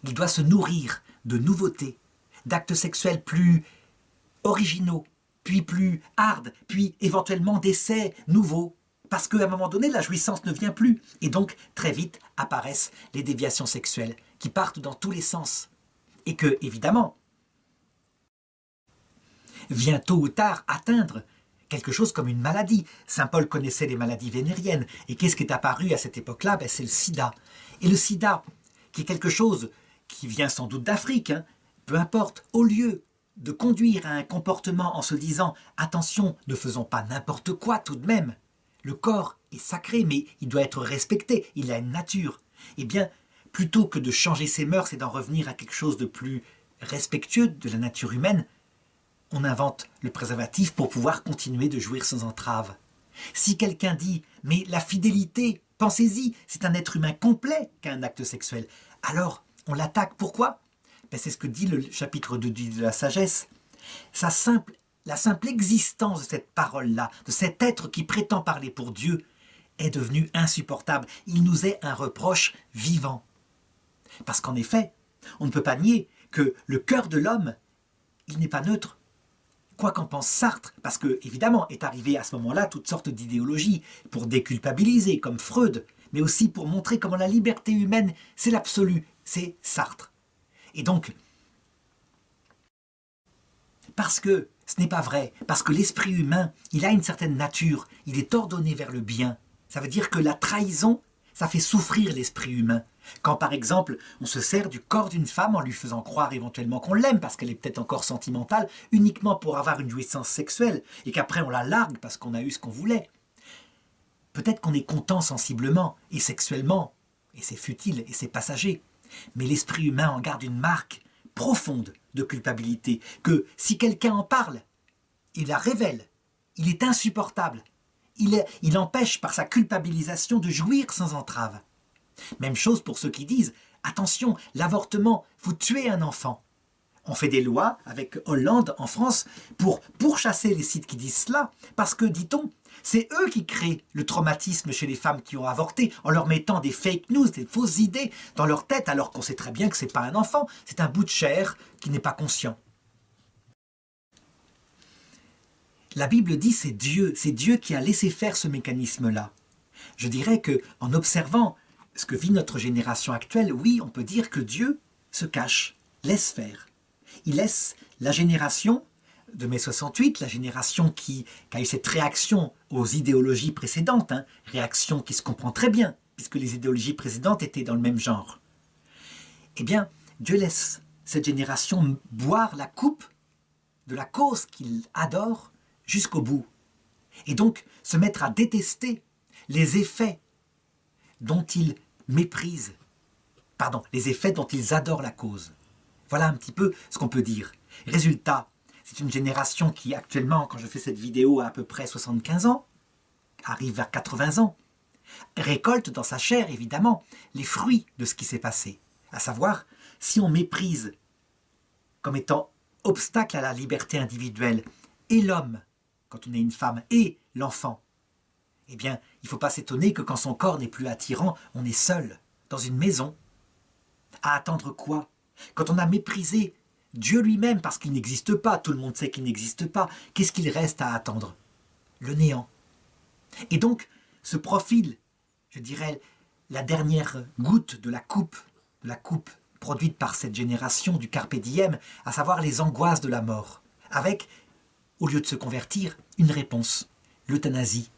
il doit se nourrir de nouveautés, d'actes sexuels plus originaux, puis plus hard, puis éventuellement d'essais nouveaux. Parce qu'à un moment donné, la jouissance ne vient plus. Et donc, très vite, apparaissent les déviations sexuelles qui partent dans tous les sens. Et que, évidemment, vient tôt ou tard atteindre quelque chose comme une maladie. Saint Paul connaissait les maladies vénériennes. Et qu'est-ce qui est apparu à cette époque-là? C'est le sida. Et le sida, qui est quelque chose qui vient sans doute d'Afrique, peu importe, au lieu de conduire à un comportement en se disant « attention, ne faisons pas n'importe quoi tout de même », le corps est sacré, mais il doit être respecté, il a une nature. Eh bien, plutôt que de changer ses mœurs et d'en revenir à quelque chose de plus respectueux de la nature humaine, on invente le préservatif pour pouvoir continuer de jouir sans entrave. Si quelqu'un dit « mais la fidélité Pensez-y, c'est un être humain complet qui a un acte sexuel. Alors, on l'attaque. Pourquoi? Ben, c'est ce que dit le chapitre 2 de la sagesse. La simple existence de cette parole-là, de cet être qui prétend parler pour Dieu, est devenue insupportable. Il nous est un reproche vivant. Parce qu'en effet, on ne peut pas nier que le cœur de l'homme, il n'est pas neutre. Quoi qu'en pense Sartre, parce que, évidemment, est arrivé à ce moment-là toutes sortes d'idéologies pour déculpabiliser, comme Freud, mais aussi pour montrer comment la liberté humaine, c'est l'absolu, c'est Sartre. Et donc, parce que ce n'est pas vrai, parce que l'esprit humain, il a une certaine nature, il est ordonné vers le bien. Ça veut dire que la trahison, ça fait souffrir l'esprit humain. Quand par exemple, on se sert du corps d'une femme en lui faisant croire éventuellement qu'on l'aime parce qu'elle est peut-être encore sentimentale, uniquement pour avoir une jouissance sexuelle, et qu'après on la largue parce qu'on a eu ce qu'on voulait. Peut-être qu'on est content sensiblement et sexuellement, et c'est futile et c'est passager, mais l'esprit humain en garde une marque profonde de culpabilité, que si quelqu'un en parle, il la révèle, il est insupportable, il empêche par sa culpabilisation de jouir sans entrave. Même chose pour ceux qui disent « Attention, l'avortement, vous tuez un enfant ». On fait des lois avec Hollande en France pour pourchasser les sites qui disent cela, parce que, dit-on, c'est eux qui créent le traumatisme chez les femmes qui ont avorté en leur mettant des fake news, des fausses idées dans leur tête, alors qu'on sait très bien que ce n'est pas un enfant, c'est un bout de chair qui n'est pas conscient. La Bible dit c'est Dieu qui a laissé faire ce mécanisme-là. Je dirais qu'en observant ce que vit notre génération actuelle, oui, on peut dire que Dieu se cache, laisse faire. Il laisse la génération de mai 68, la génération qui a eu cette réaction aux idéologies précédentes, réaction qui se comprend très bien, puisque les idéologies précédentes étaient dans le même genre. Eh bien, Dieu laisse cette génération boire la coupe de la cause qu'il adore jusqu'au bout. Et donc, se mettre à détester les effets dont ils méprisent, les effets dont ils adorent la cause. Voilà un petit peu ce qu'on peut dire. Résultat, c'est une génération qui actuellement, quand je fais cette vidéo, a à peu près 75 ans, arrive vers 80 ans, récolte dans sa chair, évidemment, les fruits de ce qui s'est passé. À savoir, si on méprise comme étant obstacle à la liberté individuelle et l'homme, quand on est une femme, et l'enfant, eh bien, il ne faut pas s'étonner que quand son corps n'est plus attirant, on est seul, dans une maison. À attendre quoi? Quand on a méprisé Dieu lui-même parce qu'il n'existe pas, tout le monde sait qu'il n'existe pas, qu'est-ce qu'il reste à attendre? Le néant. Et donc, ce profil, je dirais, la dernière goutte de la coupe produite par cette génération du Carpe Diem, à savoir les angoisses de la mort, avec, au lieu de se convertir, une réponse, l'euthanasie.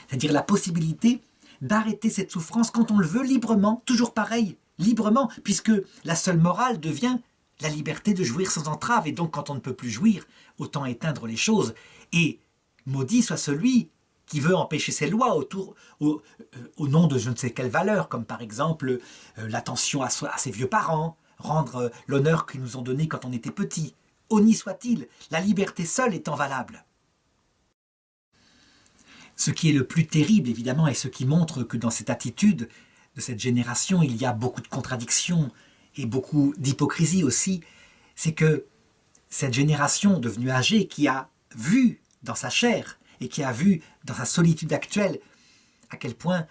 C'est-à-dire la possibilité d'arrêter cette souffrance quand on le veut librement, toujours pareil, librement, puisque la seule morale devient la liberté de jouir sans entrave, et donc quand on ne peut plus jouir, autant éteindre les choses, et maudit soit celui qui veut empêcher ces lois au nom de je ne sais quelle valeur, comme par exemple l'attention à ses vieux parents, rendre l'honneur qu'ils nous ont donné quand on était petit. Honni soit-il, la liberté seule étant valable. Ce qui est le plus terrible, évidemment, et ce qui montre que dans cette attitude de cette génération, il y a beaucoup de contradictions et beaucoup d'hypocrisie aussi, c'est que cette génération devenue âgée qui a vu dans sa chair et qui a vu dans sa solitude actuelle à quel point,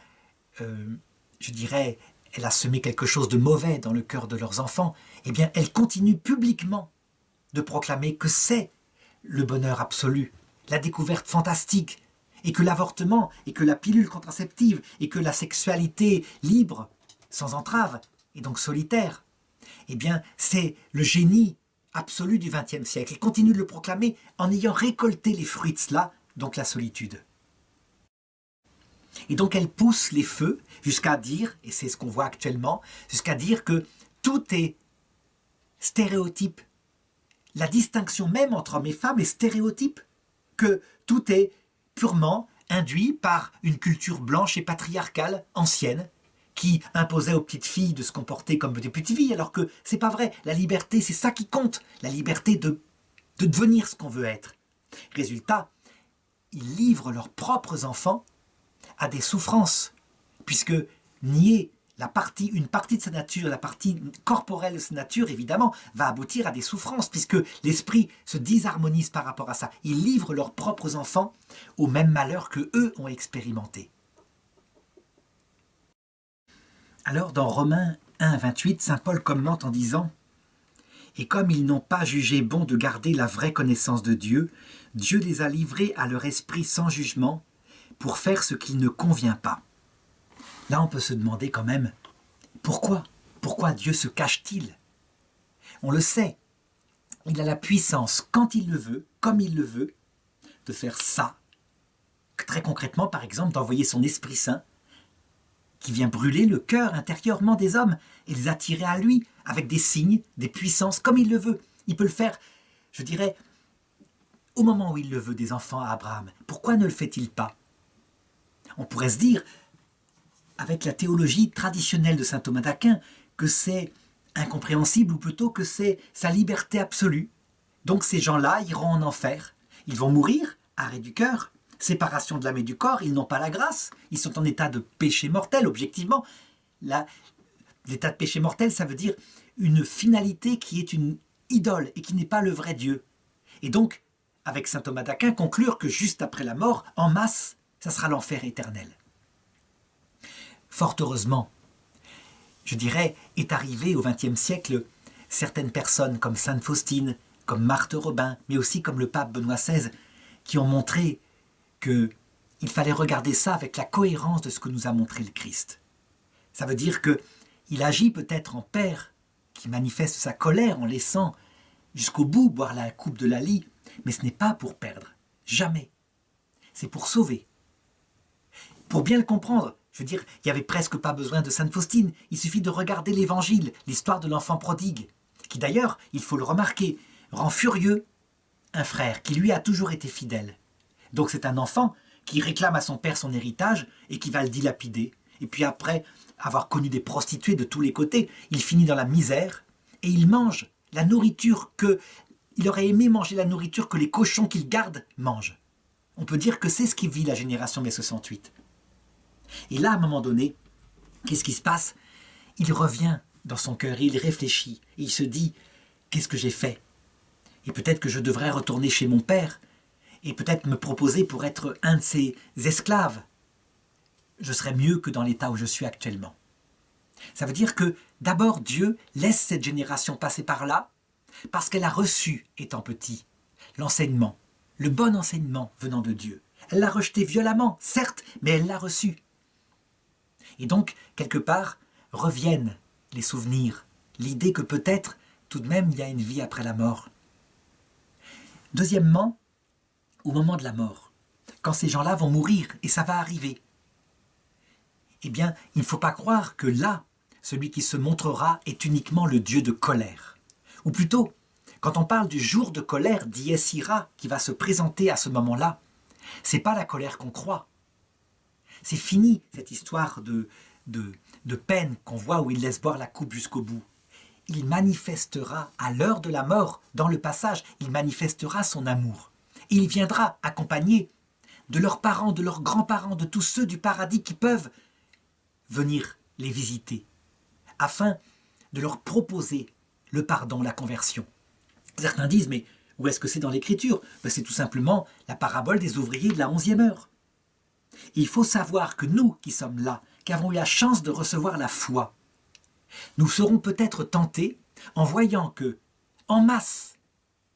je dirais, elle a semé quelque chose de mauvais dans le cœur de leurs enfants, eh bien, elle continue publiquement de proclamer que c'est le bonheur absolu, la découverte fantastique, et que l'avortement, et que la pilule contraceptive, et que la sexualité libre, sans entrave, et donc solitaire, eh bien, c'est le génie absolu du XXe siècle. Elle continue de le proclamer en ayant récolté les fruits de cela, donc la solitude. Et donc elle pousse les feux jusqu'à dire, et c'est ce qu'on voit actuellement, jusqu'à dire que tout est stéréotype. La distinction même entre hommes et femmes est stéréotype, que tout est purement induit par une culture blanche et patriarcale ancienne qui imposait aux petites filles de se comporter comme des petites filles, alors que c'est pas vrai. La liberté, c'est ça qui compte, la liberté de devenir ce qu'on veut être. Résultat, ils livrent leurs propres enfants à des souffrances puisque nier une partie de sa nature, la partie corporelle de sa nature, évidemment, va aboutir à des souffrances, puisque l'esprit se désharmonise par rapport à ça. Ils livrent leurs propres enfants au même malheur que eux ont expérimenté. Alors, dans Romains 1, 28, saint Paul commente en disant « Et comme ils n'ont pas jugé bon de garder la vraie connaissance de Dieu, Dieu les a livrés à leur esprit sans jugement pour faire ce qui ne convient pas. » Là, on peut se demander quand même, pourquoi ? Pourquoi Dieu se cache-t-il ? On le sait, il a la puissance, quand il le veut, comme il le veut, de faire ça. Très concrètement, par exemple, d'envoyer son Esprit Saint, qui vient brûler le cœur intérieurement des hommes et les attirer à lui, avec des signes, des puissances, comme il le veut. Il peut le faire, je dirais, au moment où il le veut, des enfants à Abraham. Pourquoi ne le fait-il pas ? On pourrait se dire, avec la théologie traditionnelle de saint Thomas d'Aquin, que c'est incompréhensible, ou plutôt que c'est sa liberté absolue. Donc ces gens-là iront en enfer. Ils vont mourir, arrêt du cœur, séparation de l'âme et du corps, ils n'ont pas la grâce, ils sont en état de péché mortel, objectivement. L'état de péché mortel, ça veut dire une finalité qui est une idole et qui n'est pas le vrai Dieu. Et donc, avec saint Thomas d'Aquin, conclure que juste après la mort, en masse, ça sera l'enfer éternel. Fort heureusement, je dirais, est arrivé au XXe siècle certaines personnes comme sainte Faustine, comme Marthe Robin, mais aussi comme le pape Benoît XVI, qui ont montré qu'il fallait regarder ça avec la cohérence de ce que nous a montré le Christ. Ça veut dire qu'il agit peut-être en père, qui manifeste sa colère en laissant jusqu'au bout boire la coupe de la lie, mais ce n'est pas pour perdre, jamais. C'est pour sauver. Pour bien le comprendre, je veux dire, il n'y avait presque pas besoin de sainte Faustine, il suffit de regarder l'Évangile, l'histoire de l'enfant prodigue, qui d'ailleurs, il faut le remarquer, rend furieux un frère qui lui a toujours été fidèle. Donc c'est un enfant qui réclame à son père son héritage et qui va le dilapider. Et puis après avoir connu des prostituées de tous les côtés, il finit dans la misère et il mange la nourriture il aurait aimé manger la nourriture que les cochons qu'il garde mangent. On peut dire que c'est ce qui vit la génération mai 68. Et là, à un moment donné, qu'est-ce qui se passe ? Il revient dans son cœur, il réfléchit, et il se dit « Qu'est-ce que j'ai fait ? Et peut-être que je devrais retourner chez mon père, et peut-être me proposer pour être un de ses esclaves. Je serais mieux que dans l'état où je suis actuellement. » Ça veut dire que d'abord Dieu laisse cette génération passer par là, parce qu'elle a reçu, étant petit, l'enseignement, le bon enseignement venant de Dieu. Elle l'a rejeté violemment, certes, mais elle l'a reçu. Et donc, quelque part, reviennent les souvenirs, l'idée que peut-être, tout de même, il y a une vie après la mort. Deuxièmement, au moment de la mort, quand ces gens-là vont mourir, et ça va arriver, eh bien, il ne faut pas croire que là, celui qui se montrera est uniquement le Dieu de colère. Ou plutôt, quand on parle du jour de colère, dies ira, qui va se présenter à ce moment-là, c'est pas la colère qu'on croit. C'est fini, cette histoire de peine qu'on voit où il laisse boire la coupe jusqu'au bout. Il manifestera à l'heure de la mort, dans le passage, il manifestera son amour. Et il viendra accompagné de leurs parents, de leurs grands-parents, de tous ceux du paradis qui peuvent venir les visiter, afin de leur proposer le pardon, la conversion. Certains disent, mais où est-ce que c'est dans l'Écriture ? C'est tout simplement la parabole des ouvriers de la 11e heure. Et il faut savoir que nous qui sommes là, qui avons eu la chance de recevoir la foi, nous serons peut-être tentés, en voyant que, en masse,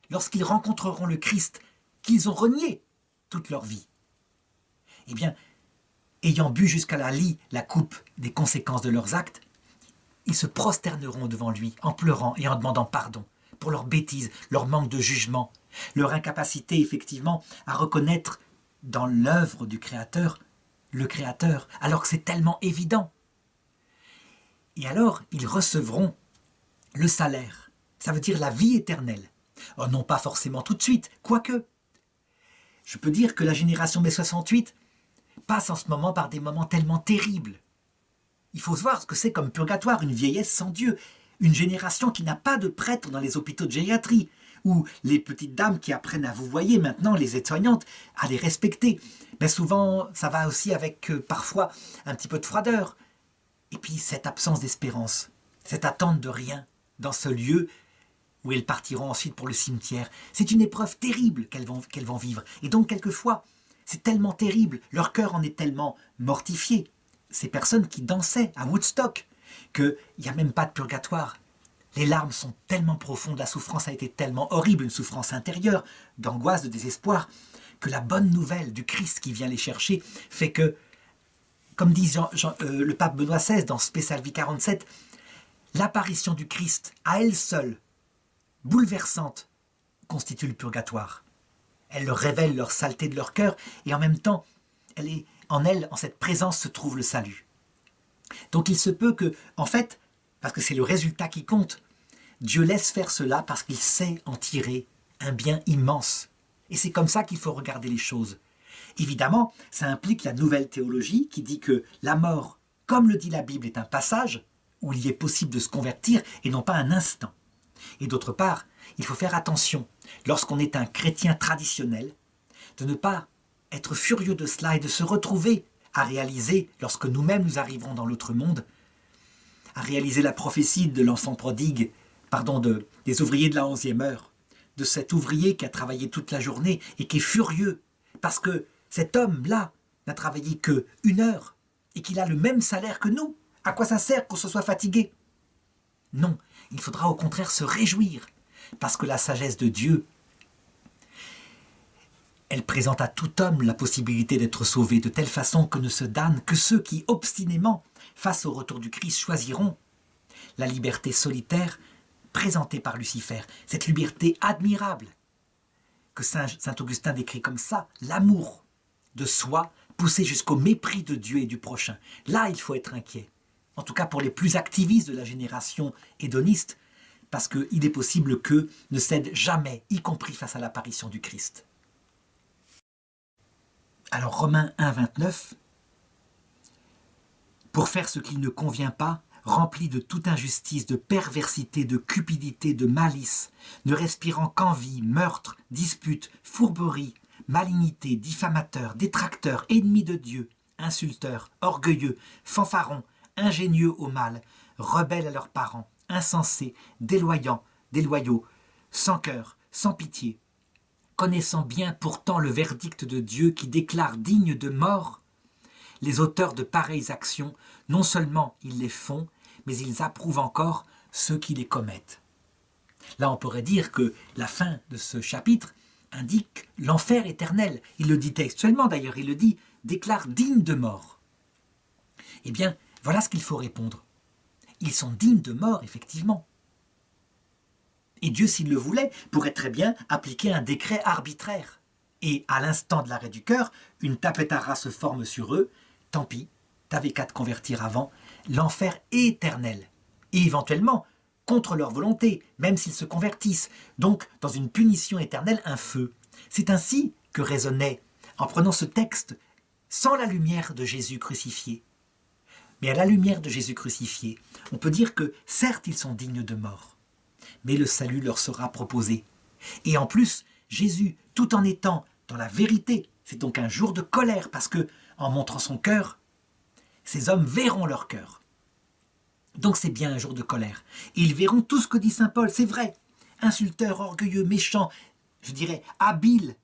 lorsqu'ils rencontreront le Christ, qu'ils ont renié toute leur vie, eh bien, ayant bu jusqu'à la lie la coupe des conséquences de leurs actes, ils se prosterneront devant lui en pleurant et en demandant pardon pour leurs bêtises, leur manque de jugement, leur incapacité effectivement à reconnaître dans l'œuvre du Créateur le Créateur, alors que c'est tellement évident. Et alors, ils recevront le salaire, ça veut dire la vie éternelle. Oh, non pas forcément tout de suite, quoique. Je peux dire que la génération mai 68 passe en ce moment par des moments tellement terribles. Il faut se voir ce que c'est comme purgatoire, une vieillesse sans Dieu, une génération qui n'a pas de prêtre dans les hôpitaux de gériatrie, ou les petites dames qui apprennent à vous voyez maintenant, les aides-soignantes, à les respecter. Mais souvent, ça va aussi avec parfois un petit peu de froideur. Et puis cette absence d'espérance, cette attente de rien dans ce lieu où elles partiront ensuite pour le cimetière. C'est une épreuve terrible qu'elles vont vivre. Et donc quelquefois, c'est tellement terrible, leur cœur en est tellement mortifié. Ces personnes qui dansaient à Woodstock, qu'il n'y a même pas de purgatoire. Les larmes sont tellement profondes, la souffrance a été tellement horrible, une souffrance intérieure, d'angoisse, de désespoir, que la bonne nouvelle du Christ qui vient les chercher fait que, comme dit le pape Benoît XVI dans Spécial Vie 47, l'apparition du Christ, à elle seule, bouleversante, constitue le purgatoire. Elle leur révèle leur saleté de leur cœur et en même temps, en cette présence se trouve le salut. Donc il se peut que, en fait, parce que c'est le résultat qui compte, Dieu laisse faire cela parce qu'il sait en tirer un bien immense. Et c'est comme ça qu'il faut regarder les choses. Évidemment, ça implique la nouvelle théologie qui dit que la mort, comme le dit la Bible, est un passage où il y est possible de se convertir et non pas un instant. Et d'autre part, il faut faire attention, lorsqu'on est un chrétien traditionnel, de ne pas être furieux de cela et de se retrouver à réaliser, lorsque nous-mêmes nous arriverons dans l'autre monde, à réaliser la prophétie de l'enfant prodigue, des ouvriers de la 11e heure, de cet ouvrier qui a travaillé toute la journée et qui est furieux, parce que cet homme-là n'a travaillé que 1 heure et qu'il a le même salaire que nous. À quoi ça sert qu'on se soit fatigué? Non, il faudra au contraire se réjouir, parce que la sagesse de Dieu, elle présente à tout homme la possibilité d'être sauvé de telle façon que ne se damnent que ceux qui, obstinément, face au retour du Christ, choisiront la liberté solitaire présentée par Lucifer, cette liberté admirable que saint Augustin décrit comme ça, l'amour de soi poussé jusqu'au mépris de Dieu et du prochain. Là, il faut être inquiet. En tout cas pour les plus activistes de la génération hédoniste, parce qu'il est possible qu'eux ne cèdent jamais, y compris face à l'apparition du Christ. Alors Romains 1, 29, pour faire ce qui ne convient pas, rempli de toute injustice, de perversité, de cupidité, de malice, ne respirant qu'envie, meurtre, dispute, fourberie, malignité, diffamateur, détracteur, ennemi de Dieu, insulteur, orgueilleux, fanfaron, ingénieux au mal, rebelles à leurs parents, insensés, déloyaux, sans cœur, sans pitié, connaissant bien pourtant le verdict de Dieu qui déclare dignes de mort les auteurs de pareilles actions, non seulement ils les font, mais ils approuvent encore ceux qui les commettent. Là, on pourrait dire que la fin de ce chapitre indique l'enfer éternel. Il le dit textuellement d'ailleurs, il le dit, déclare digne de mort. Eh bien, voilà ce qu'il faut répondre. Ils sont dignes de mort, effectivement. Et Dieu, s'il le voulait, pourrait très bien appliquer un décret arbitraire. Et à l'instant de l'arrêt du cœur, une tapetara se forme sur eux. Tant pis, t'avais qu'à te convertir avant. L'enfer est éternel. Et éventuellement, contre leur volonté, même s'ils se convertissent. Donc, dans une punition éternelle, un feu. C'est ainsi que raisonnait, en prenant ce texte, sans la lumière de Jésus crucifié. Mais à la lumière de Jésus crucifié, on peut dire que, certes, ils sont dignes de mort, mais le salut leur sera proposé. Et en plus, Jésus, tout en étant dans la vérité, c'est donc un jour de colère, parce que, en montrant son cœur, ces hommes verront leur cœur. Donc c'est bien un jour de colère. Et ils verront tout ce que dit saint Paul, c'est vrai. Insulteurs, orgueilleux, méchants, je dirais habiles,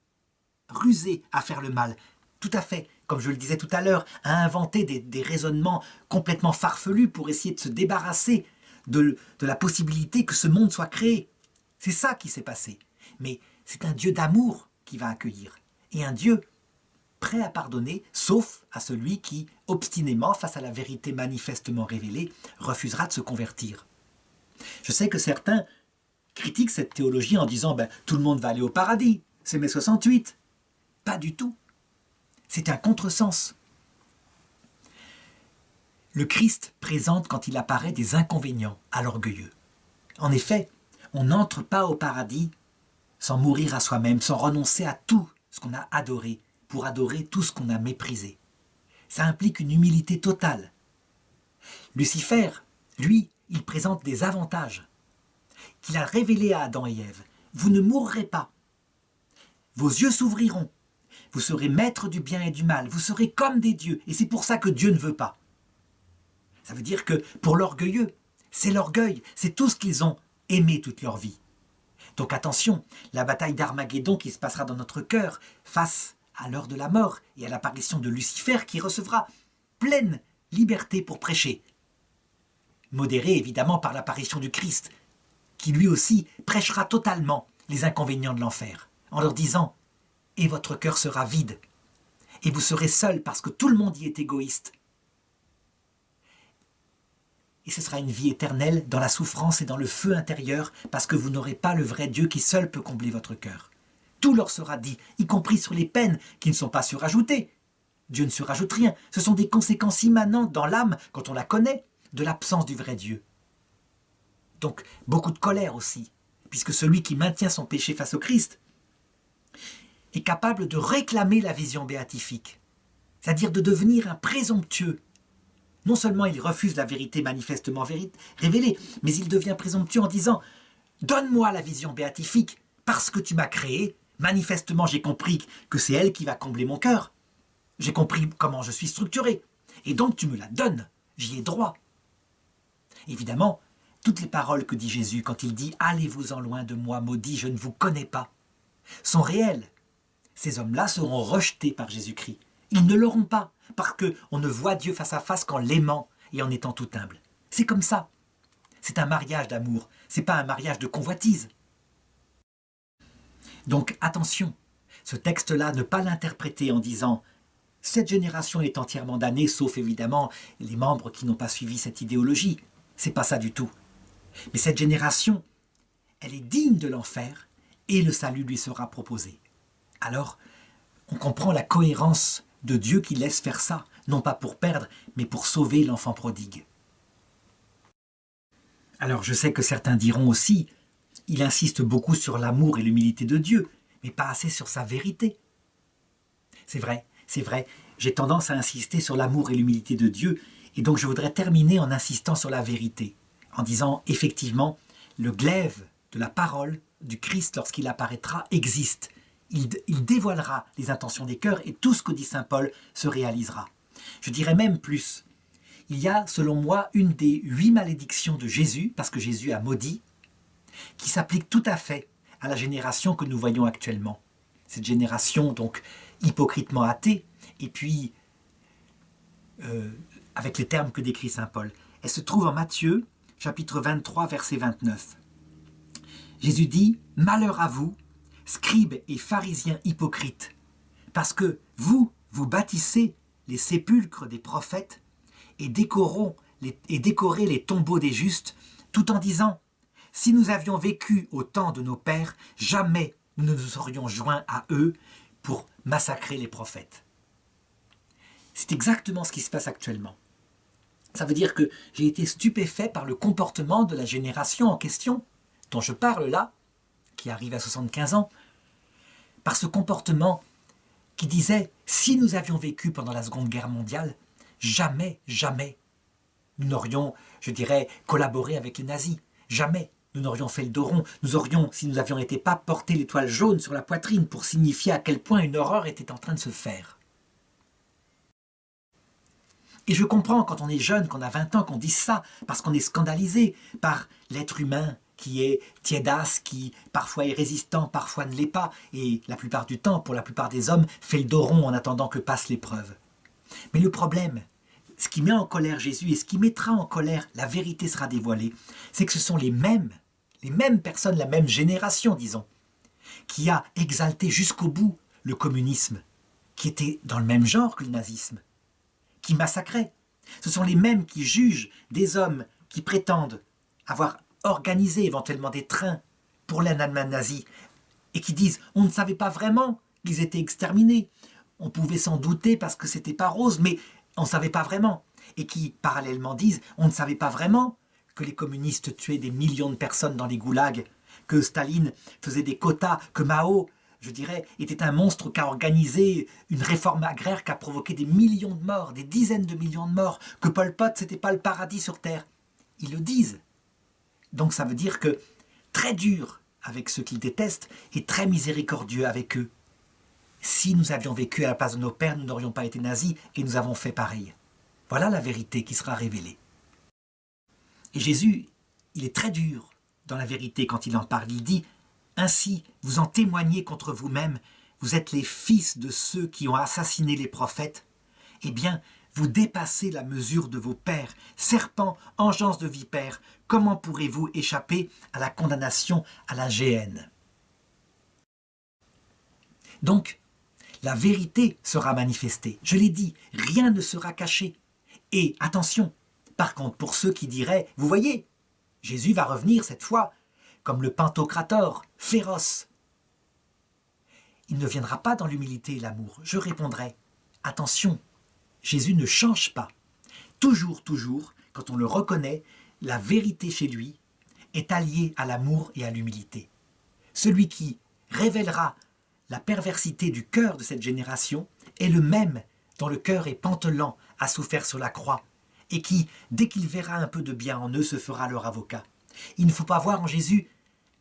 rusés à faire le mal. Tout à fait, comme je le disais tout à l'heure, à inventer des raisonnements complètement farfelus pour essayer de se débarrasser de la possibilité que ce monde soit créé. C'est ça qui s'est passé. Mais c'est un Dieu d'amour qui va accueillir. Et un Dieu prêt à pardonner, sauf à celui qui, obstinément, face à la vérité manifestement révélée, refusera de se convertir. Je sais que certains critiquent cette théologie en disant tout le monde va aller au paradis, c'est mai 68. Pas du tout. C'est un contresens. Le Christ présente quand il apparaît des inconvénients à l'orgueilleux. En effet, on n'entre pas au paradis sans mourir à soi-même, sans renoncer à tout ce qu'on a adoré, pour adorer tout ce qu'on a méprisé. Ça implique une humilité totale. Lucifer, lui, il présente des avantages qu'il a révélés à Adam et Ève. vous ne mourrez pas. Vos yeux s'ouvriront. Vous serez maître du bien et du mal. Vous serez comme des dieux. Et c'est pour ça que Dieu ne veut pas. Ça veut dire que pour l'orgueilleux, c'est l'orgueil. C'est tout ce qu'ils ont aimé toute leur vie. Donc attention, la bataille d'Armageddon qui se passera dans notre cœur face à l'heure de la mort et à l'apparition de Lucifer qui recevra pleine liberté pour prêcher. Modérée évidemment par l'apparition du Christ, qui lui aussi prêchera totalement les inconvénients de l'enfer, en leur disant « Et votre cœur sera vide, et vous serez seul parce que tout le monde y est égoïste. » Et ce sera une vie éternelle dans la souffrance et dans le feu intérieur, parce que vous n'aurez pas le vrai Dieu qui seul peut combler votre cœur. Tout leur sera dit, y compris sur les peines qui ne sont pas surajoutées. Dieu ne surajoute rien, ce sont des conséquences immanentes dans l'âme, quand on la connaît, de l'absence du vrai Dieu. Donc, beaucoup de colère aussi, puisque celui qui maintient son péché face au Christ est capable de réclamer la vision béatifique, c'est-à-dire de devenir un présomptueux. Non seulement il refuse la vérité manifestement révélée, mais il devient présomptueux en disant « Donne-moi la vision béatifique, parce que tu m'as créé, manifestement j'ai compris que c'est elle qui va combler mon cœur. J'ai compris comment je suis structuré, et donc tu me la donnes, j'y ai droit. » Évidemment, toutes les paroles que dit Jésus quand il dit « Allez-vous-en loin de moi, maudit, je ne vous connais pas » sont réelles. Ces hommes-là seront rejetés par Jésus-Christ. Ils ne l'auront pas, parce qu'on ne voit Dieu face à face qu'en l'aimant et en étant tout humble. C'est comme ça. C'est un mariage d'amour, c'est pas un mariage de convoitise. Donc attention, ce texte-là, ne pas l'interpréter en disant « Cette génération est entièrement damnée, sauf évidemment les membres qui n'ont pas suivi cette idéologie. » C'est pas ça du tout. Mais cette génération, elle est digne de l'enfer et le salut lui sera proposé. Alors, on comprend la cohérence de Dieu qui laisse faire ça, non pas pour perdre, mais pour sauver l'enfant prodigue. Alors je sais que certains diront aussi, il insiste beaucoup sur l'amour et l'humilité de Dieu, mais pas assez sur sa vérité. C'est vrai, j'ai tendance à insister sur l'amour et l'humilité de Dieu, et donc je voudrais terminer en insistant sur la vérité, en disant effectivement, le glaive de la parole du Christ lorsqu'il apparaîtra existe. Il dévoilera les intentions des cœurs et tout ce que dit saint Paul se réalisera. Je dirais même plus. Il y a, selon moi, une des 8 malédictions de Jésus, parce que Jésus a maudit, qui s'applique tout à fait à la génération que nous voyons actuellement. Cette génération, donc, hypocritement athée, et puis, avec les termes que décrit saint Paul. Elle se trouve en Matthieu, chapitre 23, verset 29. Jésus dit « Malheur à vous, scribes et pharisiens hypocrites, parce que vous bâtissez les sépulcres des prophètes et décorez les tombeaux des justes, tout en disant « Si nous avions vécu au temps de nos pères, jamais nous ne nous serions joints à eux pour massacrer les prophètes. » C'est exactement ce qui se passe actuellement. Ça veut dire que j'ai été stupéfait par le comportement de la génération en question, dont je parle là, qui arrive à 75 ans, par ce comportement qui disait « Si nous avions vécu pendant la Seconde Guerre mondiale, jamais, nous n'aurions, je dirais, collaboré avec les nazis. Jamais nous n'aurions fait le dos rond. Nous aurions, si nous n'avions été pas, porté l'étoile jaune sur la poitrine pour signifier à quel point une horreur était en train de se faire. » Et je comprends quand on est jeune, qu'on a 20 ans, qu'on dise ça, parce qu'on est scandalisé par l'être humain qui est tiédasse, qui parfois est résistant, parfois ne l'est pas, et la plupart du temps, pour la plupart des hommes, fait le dos rond en attendant que passe l'épreuve. Mais le problème, ce qui met en colère Jésus et ce qui mettra en colère, la vérité sera dévoilée, c'est que ce sont les mêmes personnes, la même génération, disons, qui a exalté jusqu'au bout le communisme, qui était dans le même genre que le nazisme, qui massacrait. Ce sont les mêmes qui jugent des hommes qui prétendent avoir organisé éventuellement des trains pour l'Allemagne nazie et qui disent on ne savait pas vraiment qu'ils étaient exterminés. On pouvait s'en douter parce que c'était pas rose, mais on ne savait pas vraiment. Et qui, parallèlement, disent on ne savait pas vraiment que les communistes tuaient des millions de personnes dans les goulags, que Staline faisait des quotas, que Mao, je dirais, était un monstre qui a organisé une réforme agraire qui a provoqué des millions de morts, des dizaines de millions de morts, que Pol Pot, c'était pas le paradis sur Terre. Ils le disent. Donc ça veut dire que, très dur avec ceux qu'il déteste et très miséricordieux avec eux. Si nous avions vécu à la place de nos pères, nous n'aurions pas été nazis et nous avons fait pareil. Voilà la vérité qui sera révélée. Et Jésus, il est très dur dans la vérité quand il en parle. Il dit « Ainsi, vous en témoignez contre vous-même, vous êtes les fils de ceux qui ont assassiné les prophètes. Eh bien, vous dépassez la mesure de vos pères. Serpents, engeance de vipères, comment pourrez-vous échapper à la condamnation, à la géhenne ?» Donc, la vérité sera manifestée. Je l'ai dit, rien ne sera caché. Et attention, par contre, pour ceux qui diraient, vous voyez, Jésus va revenir cette fois comme le Pantocrator, féroce. Il ne viendra pas dans l'humilité et l'amour. Je répondrai, attention, Jésus ne change pas. Toujours, quand on le reconnaît, la vérité chez lui est alliée à l'amour et à l'humilité. Celui qui révélera la perversité du cœur de cette génération est le même dont le cœur est pantelant, a souffert sur la croix, et qui, dès qu'il verra un peu de bien en eux, se fera leur avocat. Il ne faut pas voir en Jésus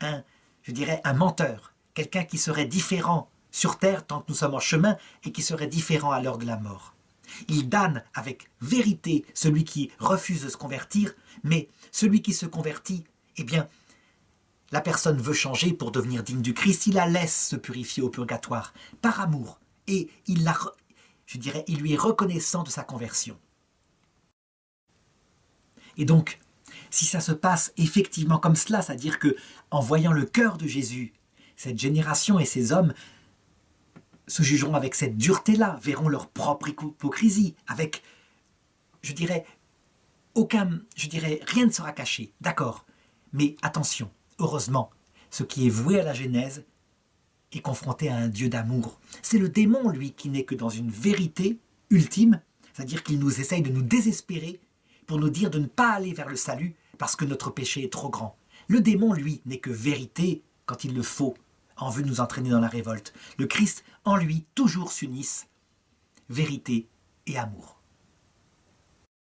un menteur, quelqu'un qui serait différent sur terre tant que nous sommes en chemin et qui serait différent à l'heure de la mort. Il damne avec vérité celui qui refuse de se convertir, mais celui qui se convertit, eh bien, la personne veut changer pour devenir digne du Christ, il la laisse se purifier au purgatoire, par amour, et il lui est reconnaissant de sa conversion. Et donc, si ça se passe effectivement comme cela, c'est-à-dire que en voyant le cœur de Jésus, cette génération et ces hommes se jugeront avec cette dureté-là, verront leur propre hypocrisie, avec, rien ne sera caché, d'accord. Mais attention, heureusement, ce qui est voué à la Genèse est confronté à un Dieu d'amour. C'est le démon, lui, qui n'est que dans une vérité ultime, c'est-à-dire qu'il nous essaye de nous désespérer pour nous dire de ne pas aller vers le salut parce que notre péché est trop grand. Le démon, lui, n'est que vérité quand il le faut, en vue de nous entraîner dans la révolte. Le Christ, en lui, toujours s'unissent vérité et amour.